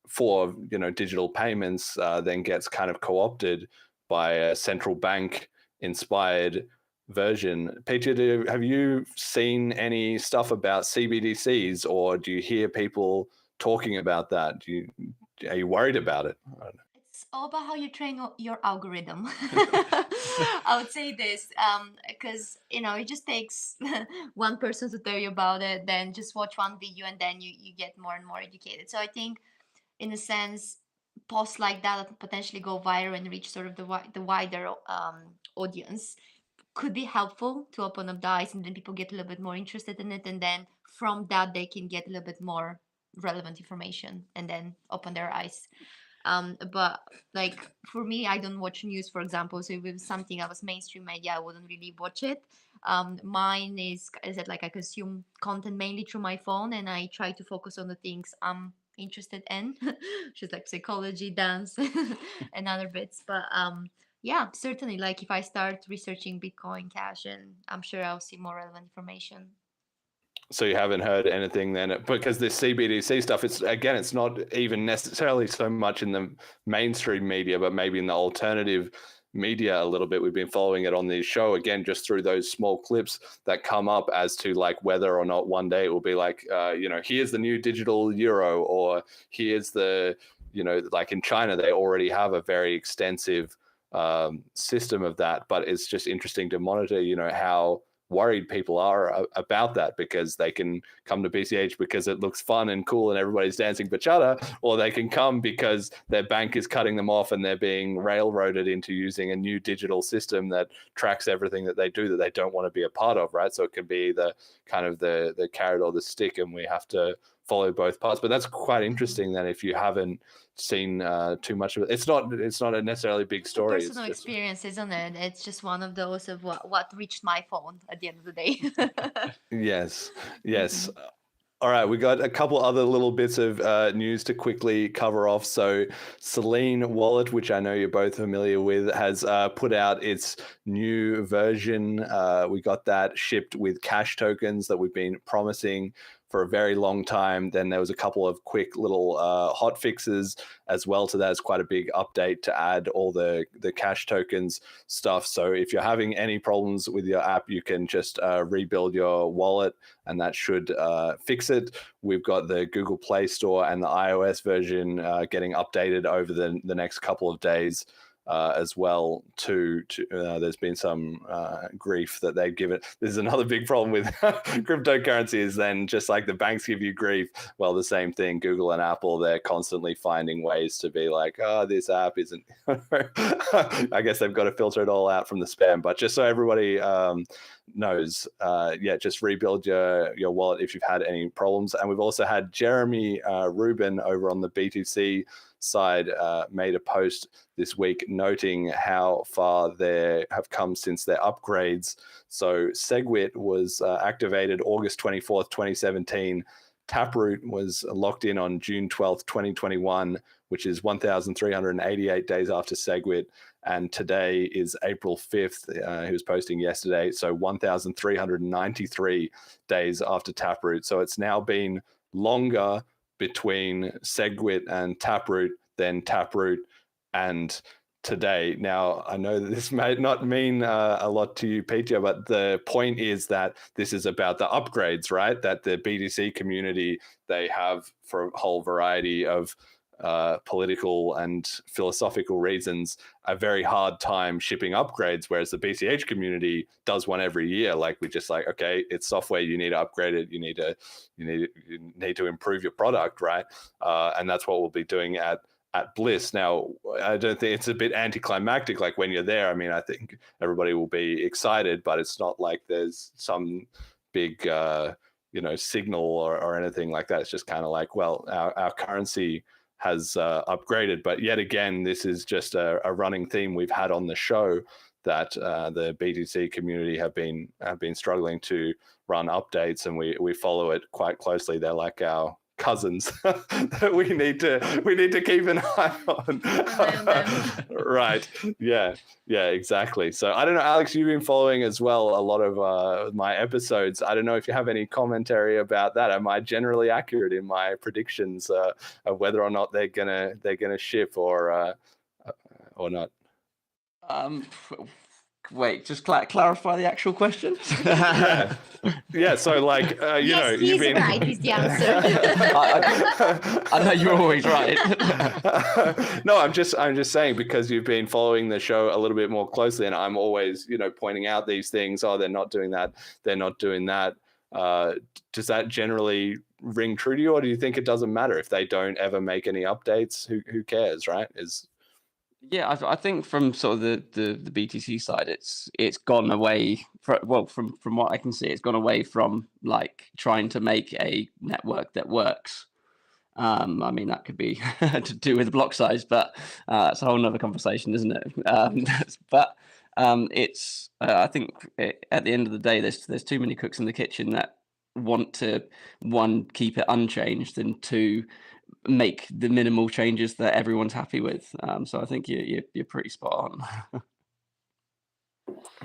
for digital payments then gets kind of co-opted by a central bank inspired version. Petya, have you seen any stuff about CBDCs, or do you hear people talking about that? Are you worried about it? It's all about how you train your algorithm. I would say this, because it just takes one person to tell you about it, then just watch one video, and then you get more and more educated. So I think, in a sense, posts like that potentially go viral and reach sort of the wider audience could be helpful to open up the eyes, and then people get a little bit more interested in it, and then from that they can get a little bit more relevant information and then open their eyes. But like for me, I don't watch news, for example. So if it was something that was mainstream media, I wouldn't really watch it. Mine is that like I consume content mainly through my phone, and I try to focus on the things I'm interested in, which is like psychology, dance, and other bits. But yeah, certainly, like if I start researching Bitcoin Cash, and I'm sure I'll see more relevant information. So you haven't heard anything then, because this CBDC stuff, it's not even necessarily so much in the mainstream media, but maybe in the alternative media a little bit. We've been following it on this show, again, just through those small clips that come up as to like whether or not one day it will be like, here's the new digital euro, or here's the, like in China, they already have a very extensive system of that, but it's just interesting to monitor, how worried people are about that, because they can come to BCH because it looks fun and cool and everybody's dancing bachata, or they can come because their bank is cutting them off and they're being railroaded into using a new digital system that tracks everything that they do that they don't want to be a part of, right? So it can be the kind of the carrot or the stick, and we have to follow both parts. But that's quite interesting that if you haven't seen too much of it, it's not a necessarily big story. Personal experience, isn't it? It's just one of those of what reached my phone at the end of the day. Yes. All right, we got a couple other little bits of news to quickly cover off. So Selene Wallet, which I know you're both familiar with, has put out its new version. We got that shipped with cash tokens that we've been promising for a very long time. Then there was a couple of quick little hot fixes as well to that. It's quite a big update to add all the cash tokens stuff. So if you're having any problems with your app, you can just rebuild your wallet, and that should fix it. We've got the Google Play Store and the iOS version getting updated over the next couple of days. As well too. There's been some grief that they give it. This is another big problem with cryptocurrency, is then just like the banks give you grief. Well, the same thing, Google and Apple, they're constantly finding ways to be like, this app isn't. I guess they've got to filter it all out from the spam. But just so everybody knows, just rebuild your wallet if you've had any problems. And we've also had Jeremy Rubin over on the BTC side made a post this week noting how far they have come since their upgrades. So SegWit was activated August 24th, 2017. Taproot was locked in on June 12th, 2021, which is 1,388 days after SegWit. And today is April 5th. He was posting yesterday. So 1,393 days after Taproot. So it's now been longer between SegWit and Taproot than Taproot and today. Now, I know that this may not mean a lot to you, Petya, but the point is that this is about the upgrades, right? That the BTC community, they have, for a whole variety of political and philosophical reasons, a very hard time shipping upgrades, whereas the BCH community does one every year. Like, we just like, okay, it's software, you need to upgrade it, you need to improve your product, right? And that's what we'll be doing at Bliss. Now, I don't think it's a bit anticlimactic. Like, when you're there, I mean, I think everybody will be excited, but it's not like there's some big signal or anything like that. It's just kind of like, well, our currency has upgraded. But yet again, this is just a running theme we've had on the show, that the BTC community have been struggling to run updates, and we follow it quite closely. They're like our cousins that we need to keep an eye on. Right. Yeah, exactly. So I don't know, Alex, you've been following as well a lot of my episodes. I don't know if you have any commentary about that. Am I generally accurate in my predictions of whether or not they're gonna ship or not? Wait, just clarify the actual question. Yeah. So like, you know, you've been right is the answer. I know you're always right. No, I'm just saying, because you've been following the show a little bit more closely, and I'm always, you know, pointing out these things. Oh, they're not doing that. They're not doing that. Does that generally ring true to you, or do you think it doesn't matter if they don't ever make any updates? Who cares, right? Yeah, I think from sort of the BTC side, it's gone away. From what I can see, it's gone away from like trying to make a network that works. I mean, that could be to do with block size, but it's a whole nother conversation, isn't it? But it's I think at the end of the day, there's too many cooks in the kitchen that want to, one, keep it unchanged, and two, make the minimal changes that everyone's happy with. So I think you're pretty spot on.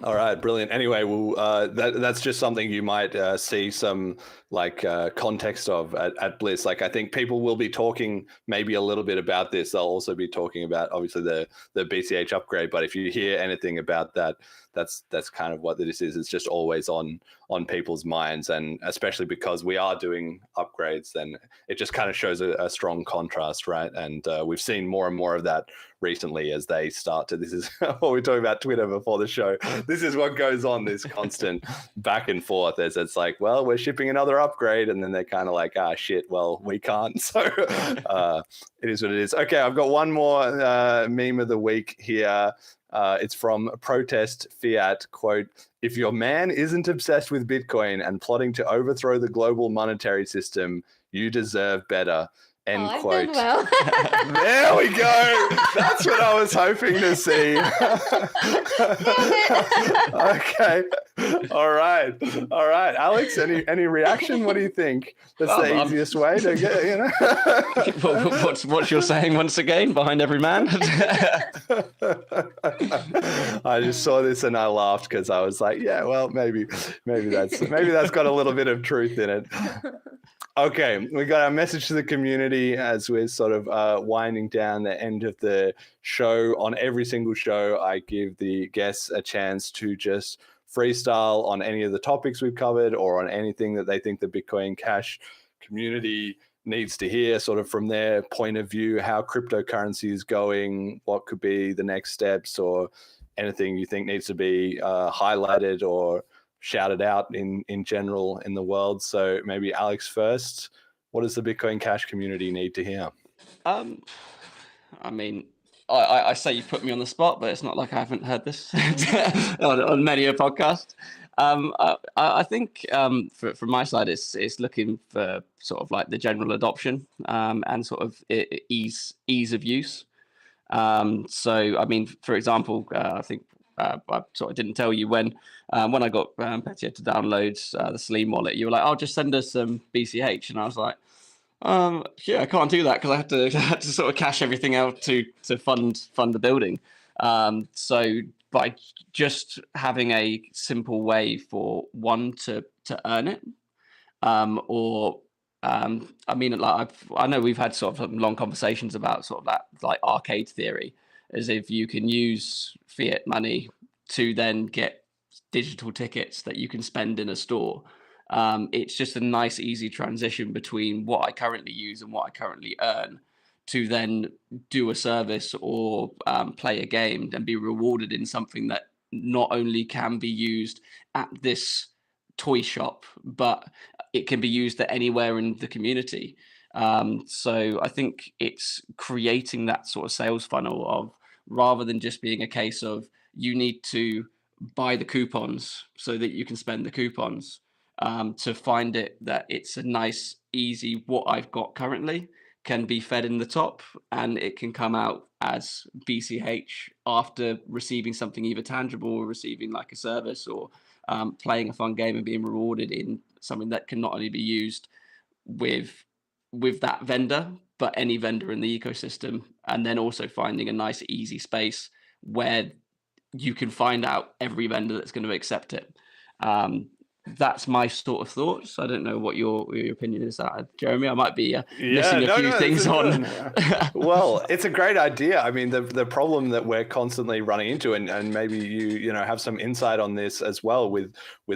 All right, brilliant. Anyway, well, that's just something you might see some like context of at Bliss. Like, I think people will be talking maybe a little bit about this. They'll also be talking about obviously the BCH upgrade. But if you hear anything about that, that's kind of what this is. It's just always on people's minds, and especially because we are doing upgrades, then it just kind of shows a strong contrast, right? And we've seen more and more of that recently as they start to. This is what we were talking about Twitter before the show. This is what goes on, this constant back and forth, as it's like, well, we're shipping another upgrade, and then they're kind of like, shit, well, we can't. So it is what it is. Okay, I've got one more meme of the week here. It's from Protest Fiat, quote, "If your man isn't obsessed with Bitcoin and plotting to overthrow the global monetary system, you deserve better." End quote. I've done well. There we go. That's what I was hoping to see. Okay. All right. Alex, any reaction? What do you think? That's the easiest way to get, you know? What's your saying once again? Behind every man. I just saw this and I laughed because I was like, yeah, well, maybe that's got a little bit of truth in it. Okay, we got our message to the community as we're sort of winding down the end of the show. On every single show, I give the guests a chance to just freestyle on any of the topics we've covered, or on anything that they think the Bitcoin Cash community needs to hear, sort of from their point of view, how cryptocurrency is going, what could be the next steps, or anything you think needs to be highlighted or shouted out in general in the world. So maybe Alex first. What does the Bitcoin Cash community need to hear? I mean, I say you put me on the spot, but it's not like I haven't heard this on many a podcast. I think from my side, it's looking for sort of like the general adoption and sort of ease of use. So, I mean, for example, I think I sort of didn't tell you when I got Petya to download the Slim wallet, you were like, "Oh, just send us some BCH," and I was like, "Yeah, I can't do that because I had to sort of cash everything out to fund the building." So by just having a simple way for one to earn it, or I mean, like I know we've had sort of long conversations about sort of that like arcade theory, as if you can use fiat money to then get digital tickets that you can spend in a store. It's just a nice, easy transition between what I currently use and what I currently earn to then do a service or play a game and be rewarded in something that not only can be used at this toy shop, but it can be used at anywhere in the community. So I think it's creating that sort of sales funnel of, rather than just being a case of you need to buy the coupons so that you can spend the coupons, to find it that it's a nice, easy, what I've got currently can be fed in the top, and it can come out as BCH after receiving something either tangible or receiving like a service, or playing a fun game and being rewarded in something that can not only be used with that vendor, but any vendor in the ecosystem, and then also finding a nice easy space where you can find out every vendor that's going to accept it. That's my sort of thoughts. I don't know what your opinion is, Jeremy. I might be missing a few things on. Well, it's a great idea. I mean, the problem that we're constantly running into, and maybe you know have some insight on this as well with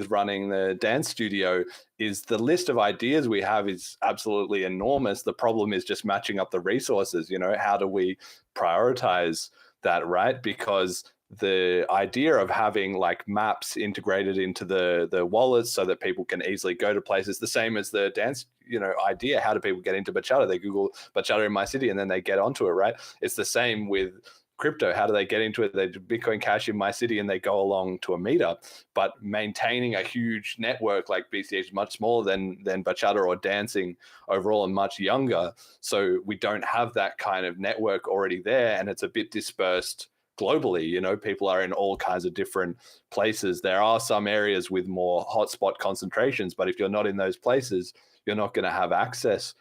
running the dance studio, is the list of ideas we have is absolutely enormous. The problem is just matching up the resources. You know, how do we prioritize that, right? Because the idea of having like maps integrated into the wallets so that people can easily go to places, the same as the dance, you know, idea. How do people get into BCHata? They Google BCHata in my city and then they get onto it, right? It's the same with crypto. How do they get into it? They do Bitcoin Cash in my city and they go along to a meetup. But maintaining a huge network like BCH is much smaller than BCHata or dancing overall, and much younger. So we don't have that kind of network already there, and it's a bit dispersed globally. You know, people are in all kinds of different places. There are some areas with more hotspot concentrations, but if you're not in those places, you're not going to have access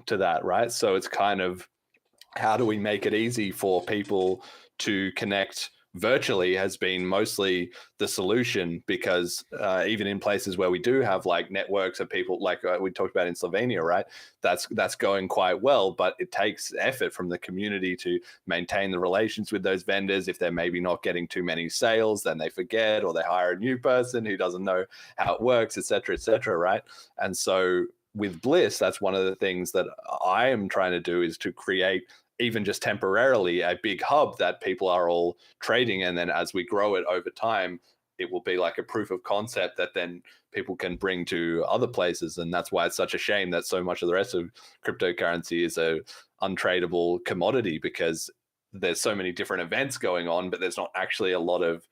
to that, right? So it's kind of, how do we make it easy for people to connect virtually has been mostly the solution, because even in places where we do have like networks of people, like we talked about in Slovenia, right? That's going quite well, but it takes effort from the community to maintain the relations with those vendors. If they're maybe not getting too many sales, then they forget, or they hire a new person who doesn't know how it works, et cetera, right? And so with Bliss, that's one of the things that I am trying to do, is to create, even just temporarily, a big hub that people are all trading. And then as we grow it over time, it will be like a proof of concept that then people can bring to other places. And that's why it's such a shame that so much of the rest of cryptocurrency is a untradeable commodity, because there's so many different events going on, but there's not actually a lot of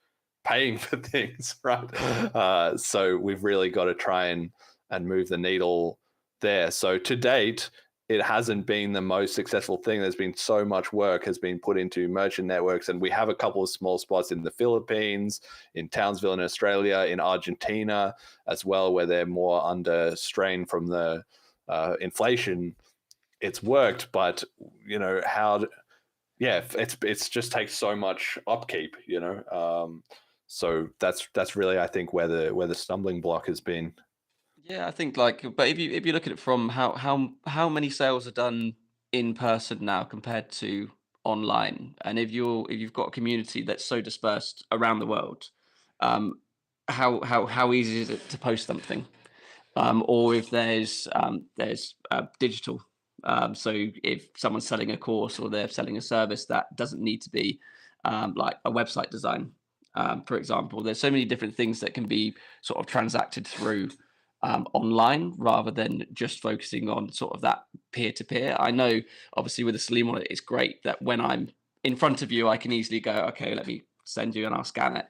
paying for things, right? So we've really got to try and move the needle there. So to date, it hasn't been the most successful thing. There's been so much work has been put into merchant networks, and we have a couple of small spots in the Philippines, in Townsville in Australia, in Argentina as well, where they're more under strain from the inflation. It's worked, but you know it's just takes so much upkeep, you know. So that's really, I think, where the stumbling block has been. Yeah, I think but if you look at it from how many sales are done in person now compared to online, and if you've got a community that's so dispersed around the world, how easy is it to post something, or if there's digital, so if someone's selling a course or they're selling a service, that doesn't need to be like a website design, for example. There's so many different things that can be sort of transacted through online, rather than just focusing on sort of that peer-to-peer. I know obviously with the Salim wallet, it's great that when I'm in front of you, I can easily go, okay, let me send you and I'll scan it.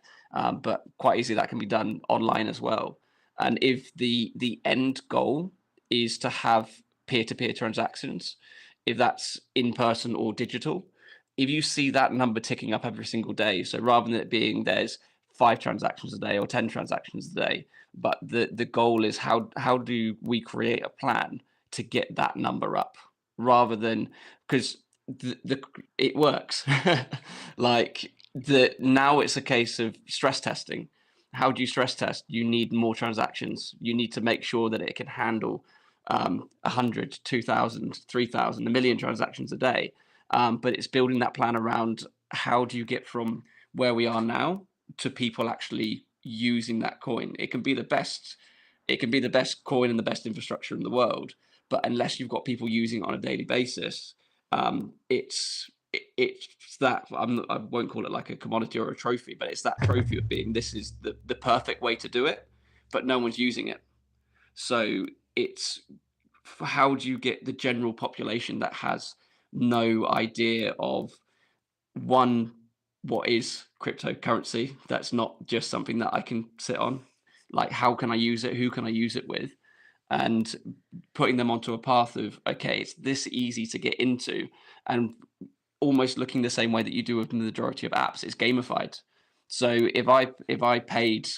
But quite easily that can be done online as well. And if the end goal is to have peer-to-peer transactions, if that's in person or digital, if you see that number ticking up every single day, so rather than it being there's 5 transactions a day or 10 transactions a day, but the goal is how do we create a plan to get that number up, rather than, because it works. Like now it's a case of stress testing. How do you stress test? You need more transactions. You need to make sure that it can handle 100, 2,000, 3,000, a million transactions a day. But it's building that plan around how do you get from where we are now to people actually using that coin. It can be the best coin and the best infrastructure in the world, but unless you've got people using it on a daily basis, it's that, I won't call it like a commodity or a trophy, but it's that trophy of being, this is the perfect way to do it, but no one's using it. So it's, how do you get the general population that has no idea of, one, what is cryptocurrency? That's not just something that I can sit on. Like, how can I use it? Who can I use it with? and putting them onto a path of, okay, it's this easy to get into, and almost looking the same way that you do with the majority of apps. It's gamified. So if I paid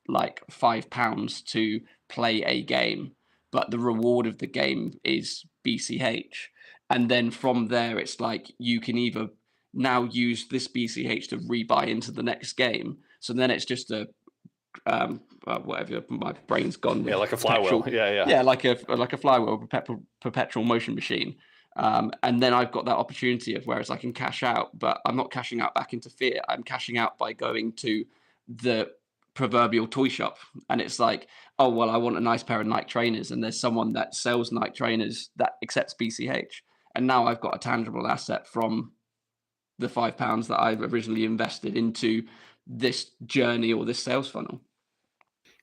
like £5 to play a game, but the reward of the game is BCH, and then from there it's like you can either now use this BCH to rebuy into the next game. So then it's just a whatever, my brain's gone. Yeah, like a flywheel. Yeah, like a flywheel, perpetual motion machine. And then I've got that opportunity of whereas I can cash out, but I'm not cashing out back into fiat. I'm cashing out by going to the proverbial toy shop, and it's like, oh well, I want a nice pair of Nike trainers, and there's someone that sells Nike trainers that accepts BCH, and now I've got a tangible asset from the £5 that I've originally invested into this journey or this sales funnel.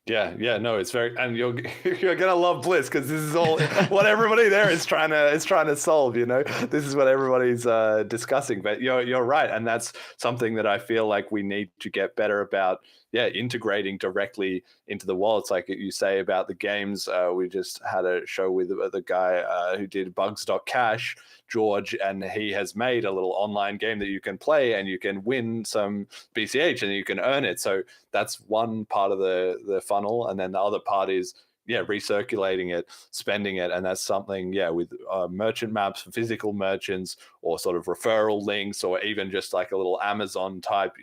Yeah, no, it's very, and you're gonna love Bliss because this is all what everybody there is trying to solve. This is what everybody's discussing. But you're right, and that's something that I feel like we need to get better about. Yeah, integrating directly into the wallets, like you say about the games. We just had a show with the guy who did Bugs.cash, George, and he has made a little online game that you can play and you can win some BCH and you can earn it. So that's one part of the funnel, and then the other part is recirculating it, spending it, and that's something with merchant maps for physical merchants, or sort of referral links, or even just like a little Amazon type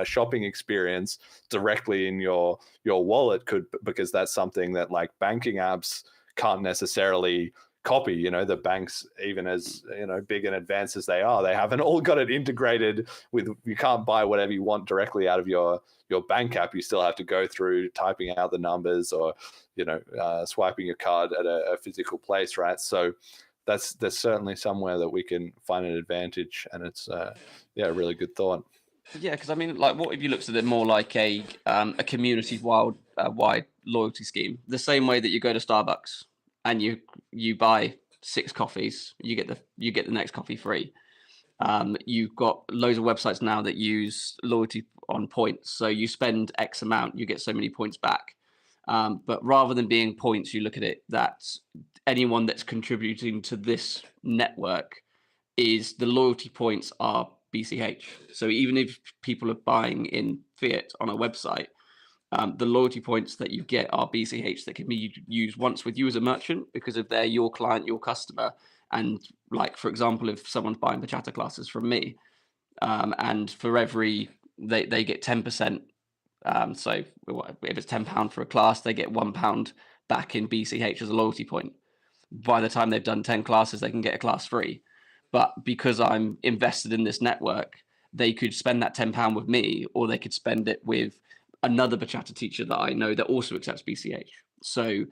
shopping experience directly in your wallet because that's something that like banking apps can't necessarily copy. The banks, even as big and advanced as they are, they haven't all got it integrated with. You can't buy whatever you want directly out of your bank app. You still have to go through typing out the numbers or swiping your card at a physical place, right? So there's certainly somewhere that we can find an advantage, and it's a really good thought. Yeah, because I mean, like, what if you looked at it more like a community wide loyalty scheme? The same way that you go to Starbucks and you buy 6 coffees, you get the next coffee free. You've got loads of websites now that use loyalty on points. So you spend X amount, you get so many points back. But rather than being points, you look at it that anyone that's contributing to this network is the loyalty points are BCH. So even if people are buying in fiat on a website, the loyalty points that you get are BCH that can be used once with you as a merchant because if they're your client, your customer. And like, for example, if someone's buying BCHata classes from me, and for every, they get 10%. So if it's £10 for a class, they get £1 back in BCH as a loyalty point. By the time they've done 10 classes, they can get a class free. But because I'm invested in this network, they could spend that £10 with me, or they could spend it with another BCHata teacher that I know that also accepts BCH. So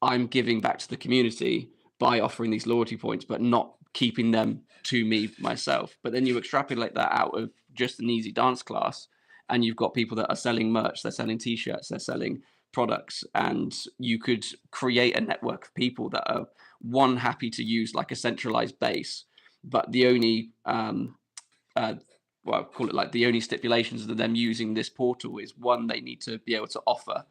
I'm giving back to the community by offering these loyalty points, but not keeping them to me myself. But then you extrapolate that out of just an easy dance class, and you've got people that are selling merch, they're selling t-shirts, they're selling products, and you could create a network of people that are happy to use like a centralized base, but the only call it like the only stipulations of them using this portal is one, they need to be able to offer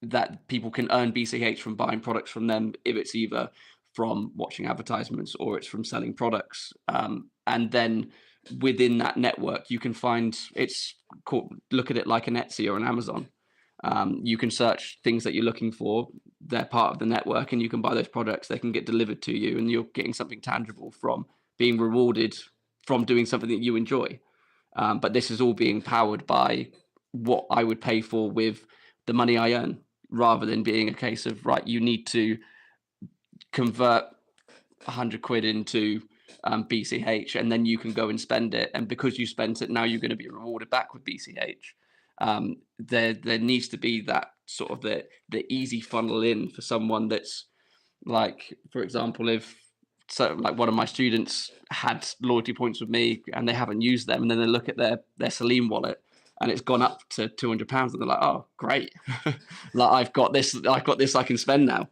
that people can earn BCH from buying products from them if it's either from watching advertisements or it's from selling products. And then within that network, you can find look at it like an Etsy or an Amazon. You can search things that you're looking for. They're part of the network, and you can buy those products. They can get delivered to you, and you're getting something tangible from being rewarded from doing something that you enjoy. But this is all being powered by what I would pay for with the money I earn, rather than being a case of, right, you need to convert 100 quid into BCH, and then you can go and spend it. And because you spent it, now you're going to be rewarded back with BCH. There needs to be that sort of the easy funnel in for someone that's like, for example, like one of my students had loyalty points with me and they haven't used them, and then they look at their Salim wallet and it's gone up to £200, and they're like, oh great, like I've got this I can spend now.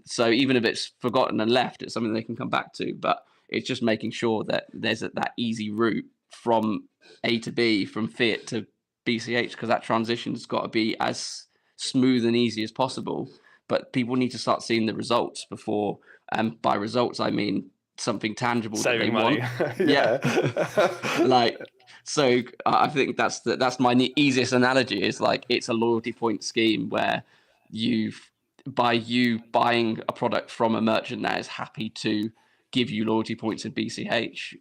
So even if it's forgotten and left, it's something they can come back to. But it's just making sure that there's that easy route from A to B, from fiat to BCH, because that transition's got to be as smooth and easy as possible. but people need to start seeing the results before. And by results, I mean something tangible Saving that they money. want. Yeah. Like, so I think that's my easiest analogy is like, it's a loyalty point scheme where by you buying a product from a merchant that is happy to give you loyalty points in BCH,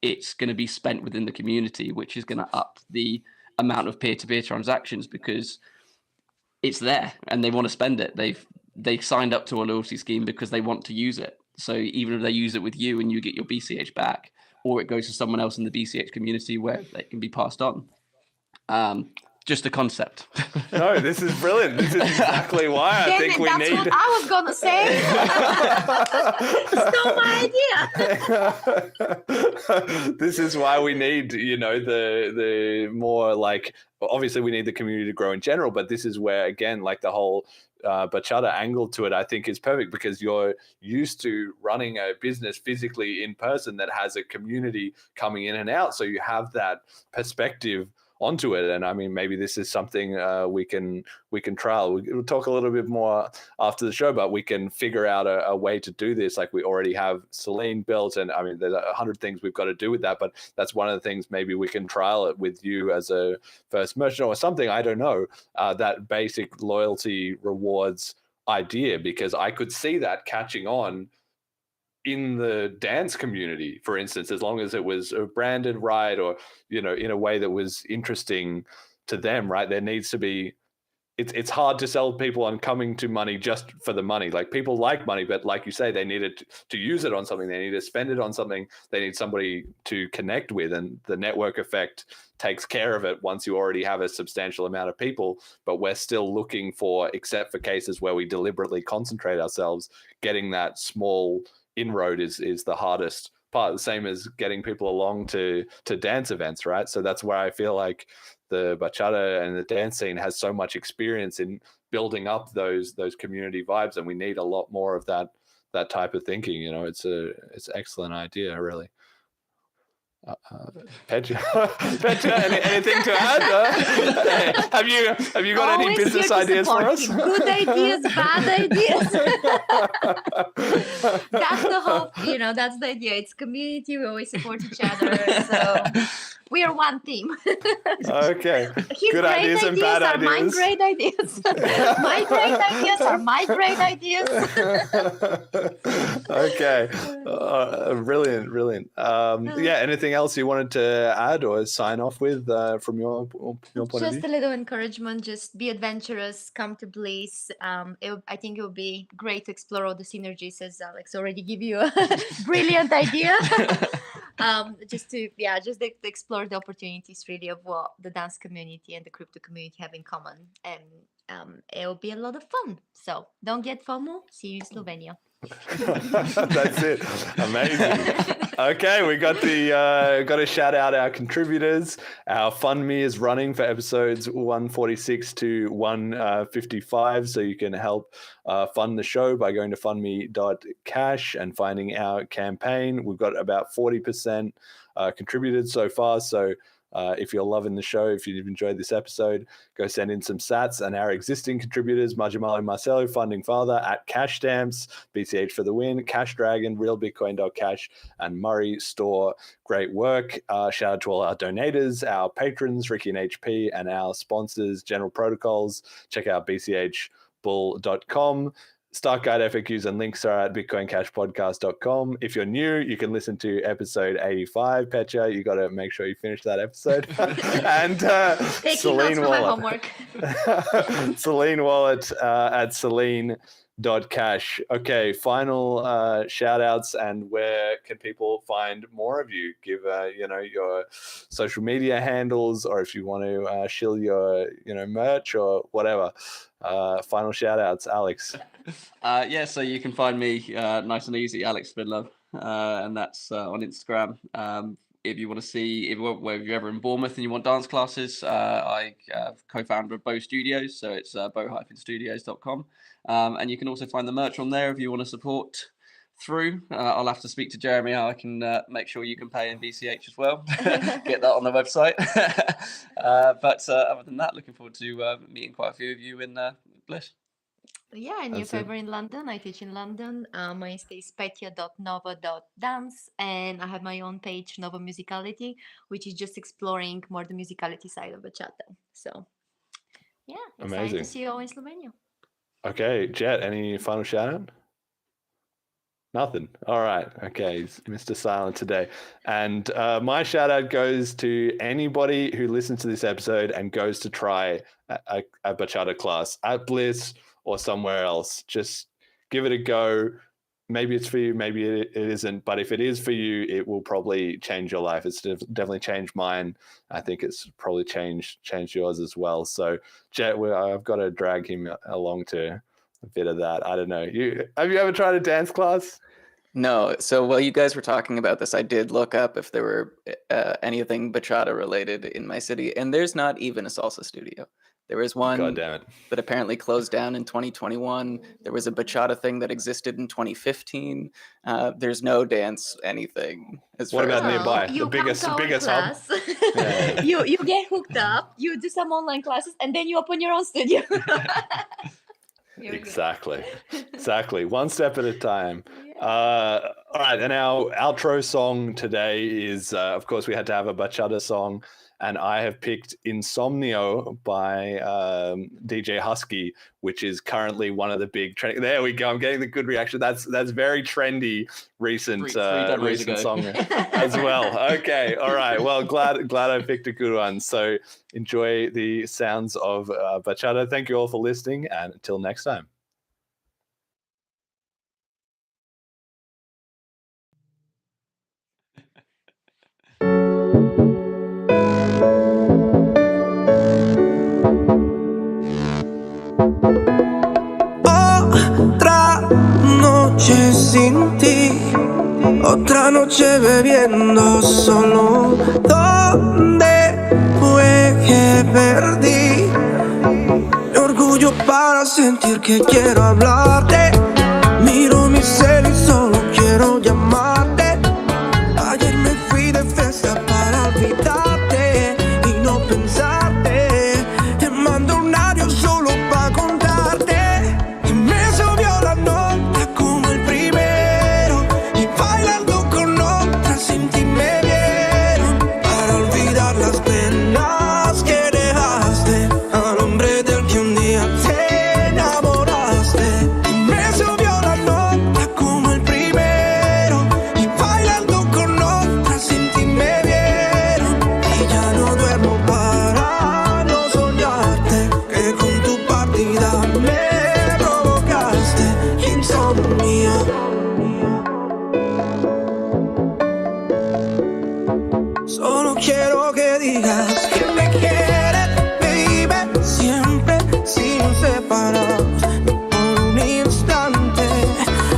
it's going to be spent within the community, which is going to up the amount of peer-to-peer transactions because it's there and they want to spend it. They've signed up to a loyalty scheme because they want to use it. So even if they use it with you and you get your BCH back, or it goes to someone else in the BCH community where they can be passed on. Just a concept. No, this is brilliant. This is exactly why I think we that's need. what I was gonna say. Stole my idea. This is why we need, the more like. Obviously, we need the community to grow in general, but this is where again, like the whole BCHata angle to it, I think is perfect because you're used to running a business physically in person that has a community coming in and out, so you have that perspective onto it. And I mean, maybe this is something we can trial. We'll talk a little bit more after the show, but we can figure out a way to do this. Like we already have Celine built, and I mean, there's 100 things we've got to do with that, but that's one of the things maybe we can trial it with you as a first merchant or something. I don't know, that basic loyalty rewards idea, because I could see that catching on in the dance community, for instance, as long as it was branded right, or, in a way that was interesting to them, right? There needs to be, it's hard to sell people on coming to money just for the money. Like people like money, but like you say, they needed to use it on something. They need to spend it on something. They need somebody to connect with, and the network effect takes care of it once you already have a substantial amount of people. But we're still looking for, except for cases where we deliberately concentrate ourselves, getting that small inroad is the hardest part, the same as getting people along to dance events, right? So that's where I feel like the BCHata and the dance scene has so much experience in building up those community vibes, and we need a lot more of that type of thinking. It's an excellent idea, really. Petya, anything to add? Have you got any Always business here to ideas for support us? him. Good ideas, bad ideas. That's the whole, that's the idea. It's community. We always support each other. So we are one team. Okay. His Good great ideas and bad are my ideas. great ideas. My great ideas are my great ideas. Okay. Brilliant. Yeah. Anything else you wanted to add or sign off with from your point of view? Just a little encouragement. Just be adventurous. Come to Bliss. I think it would be great to explore all the synergies, as Alex already give you a brilliant idea. Just to explore the opportunities really of what the dance community and the crypto community have in common, and it'll be a lot of fun. So don't get FOMO. See you in Slovenia. That's it. Amazing. Okay, we got to shout out our contributors. Our FundMe is running for episodes 146 to 155, so you can help fund the show by going to fundme.cash and finding our campaign. We've got about 40% contributed so far, so if you're loving the show, if you've enjoyed this episode, go send in some sats. And our existing contributors, Majamali Marcelo, Funding Father, at Cash Stamps, BCH for the Win, Cash Dragon, RealBitcoin.cash, and Murray Store. Great work. Shout out to all our donators, our patrons, Ricky and HP, and our sponsors, General Protocols. Check out bchbull.com. Start guide FAQs and links are at bitcoincashpodcast.com. If you're new, you can listen to episode 85. Petya, you got to make sure you finish that episode. And Celine Wallet. Celine Wallet at Celine.cash. Okay, final shout outs, and where can people find more of you? Give your social media handles, or if you want to shill your merch or whatever. Final shout outs, Alex. So you can find me nice and easy, Alex Spinlove, and that's on Instagram. If you want to see, if you're ever in Bournemouth and you want dance classes, I co-founder of Bow Studios, so it's bow-studios.com. And you can also find the merch on there if you want to support through. I'll have to speak to Jeremy how I can make sure you can pay in BCH as well. Get that on the website. But other than that, looking forward to meeting quite a few of you in Bliss. Yeah, and if That's it. ever in London, I teach in London. My Insta is petya.nova.dance, and I have my own page, Nova Musicality, which is just exploring more the musicality side of bachata. So, yeah, excited Amazing. to see you all in Slovenia. Okay, Jet, any final shout out? Nothing. All right. Okay, he's Mr. Silent today. And my shout out goes to anybody who listens to this episode and goes to try a bachata class at Bliss or somewhere else. Just give it a go. Maybe it's for you, maybe it isn't. But if it is for you, it will probably change your life. It's definitely changed mine. I think it's probably changed yours as well. So, Jet, I've got to drag him along to a bit of that. I don't know. Have you ever tried a dance class? No. So while you guys were talking about this, I did look up if there were anything bachata related in my city, and there's not even a salsa studio. There was one God damn it. that apparently closed down in 2021. There was a bachata thing that existed in 2015. There's no dance anything. What about nearby? You The biggest come to our hub? class, Yeah. you get hooked up, you do some online classes, and then you open your own studio. Exactly. One step at a time. All right, and our outro song today is, of course, we had to have a bachata song, and I have picked Insomnio by DJ Husky, which is currently one of the big trending. There we go. I'm getting the good reaction. That's very trendy recent recent song as well. Okay, all right. Well, glad I picked a good one. So enjoy the sounds of bachata. Thank you all for listening, and until next time. Otra noche sin ti, otra noche bebiendo solo. ¿Dónde fue que perdí mi orgullo para sentir que quiero hablarte? Miro mi cel y solo quiero llamarte. Ayer me fui de fiesta para olvidarte y no pensarte. Te mando un audio solo para contarte. Y me subió la nota como el primero. Y bailando con otra sin ti me vieron. Para olvidar las penas que dejaste al hombre del que un día te enamoraste. Y me subió la nota como el primero. Y bailando con otra sin ti me vieron. Y ya no duermo para no soñarte. Que con tu partida me provocaste insomnio. Solo quiero que digas que me quieres, baby, siempre sin separarnos ni por un instante,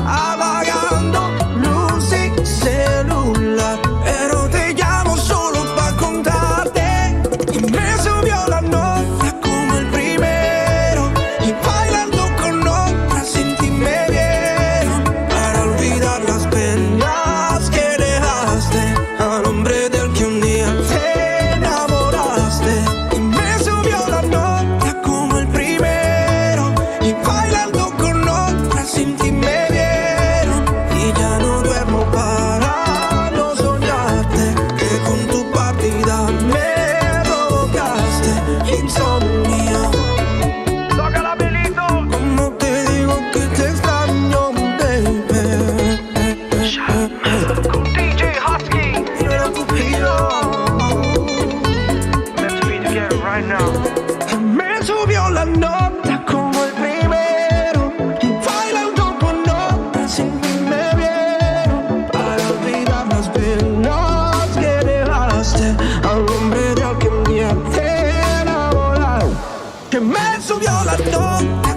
apagando luz y celular. Pero te llamo solo para contarte. Y me subió la nota como el primero. Y bailando con otra sin ti me vieron. Para olvidar las penas que dejaste al hombre del que un día te enamoraste. Y me subió la nota como el primero. Y bailando con otra sin ti me vieron. Y ya no duermo para no soñarte. Que con tu partida me provocaste insomnio. Tócala, Belito. Como te digo que te extraño, baby. Con DJ Husky. Dímelo, Cupido. Let's be together right now. Me subió la nota como el primero. Y bailando con otra sin ti me vieron. Para olvidar las penas que dejaste al hombre del que un día te enamoraron. Que me subió la nota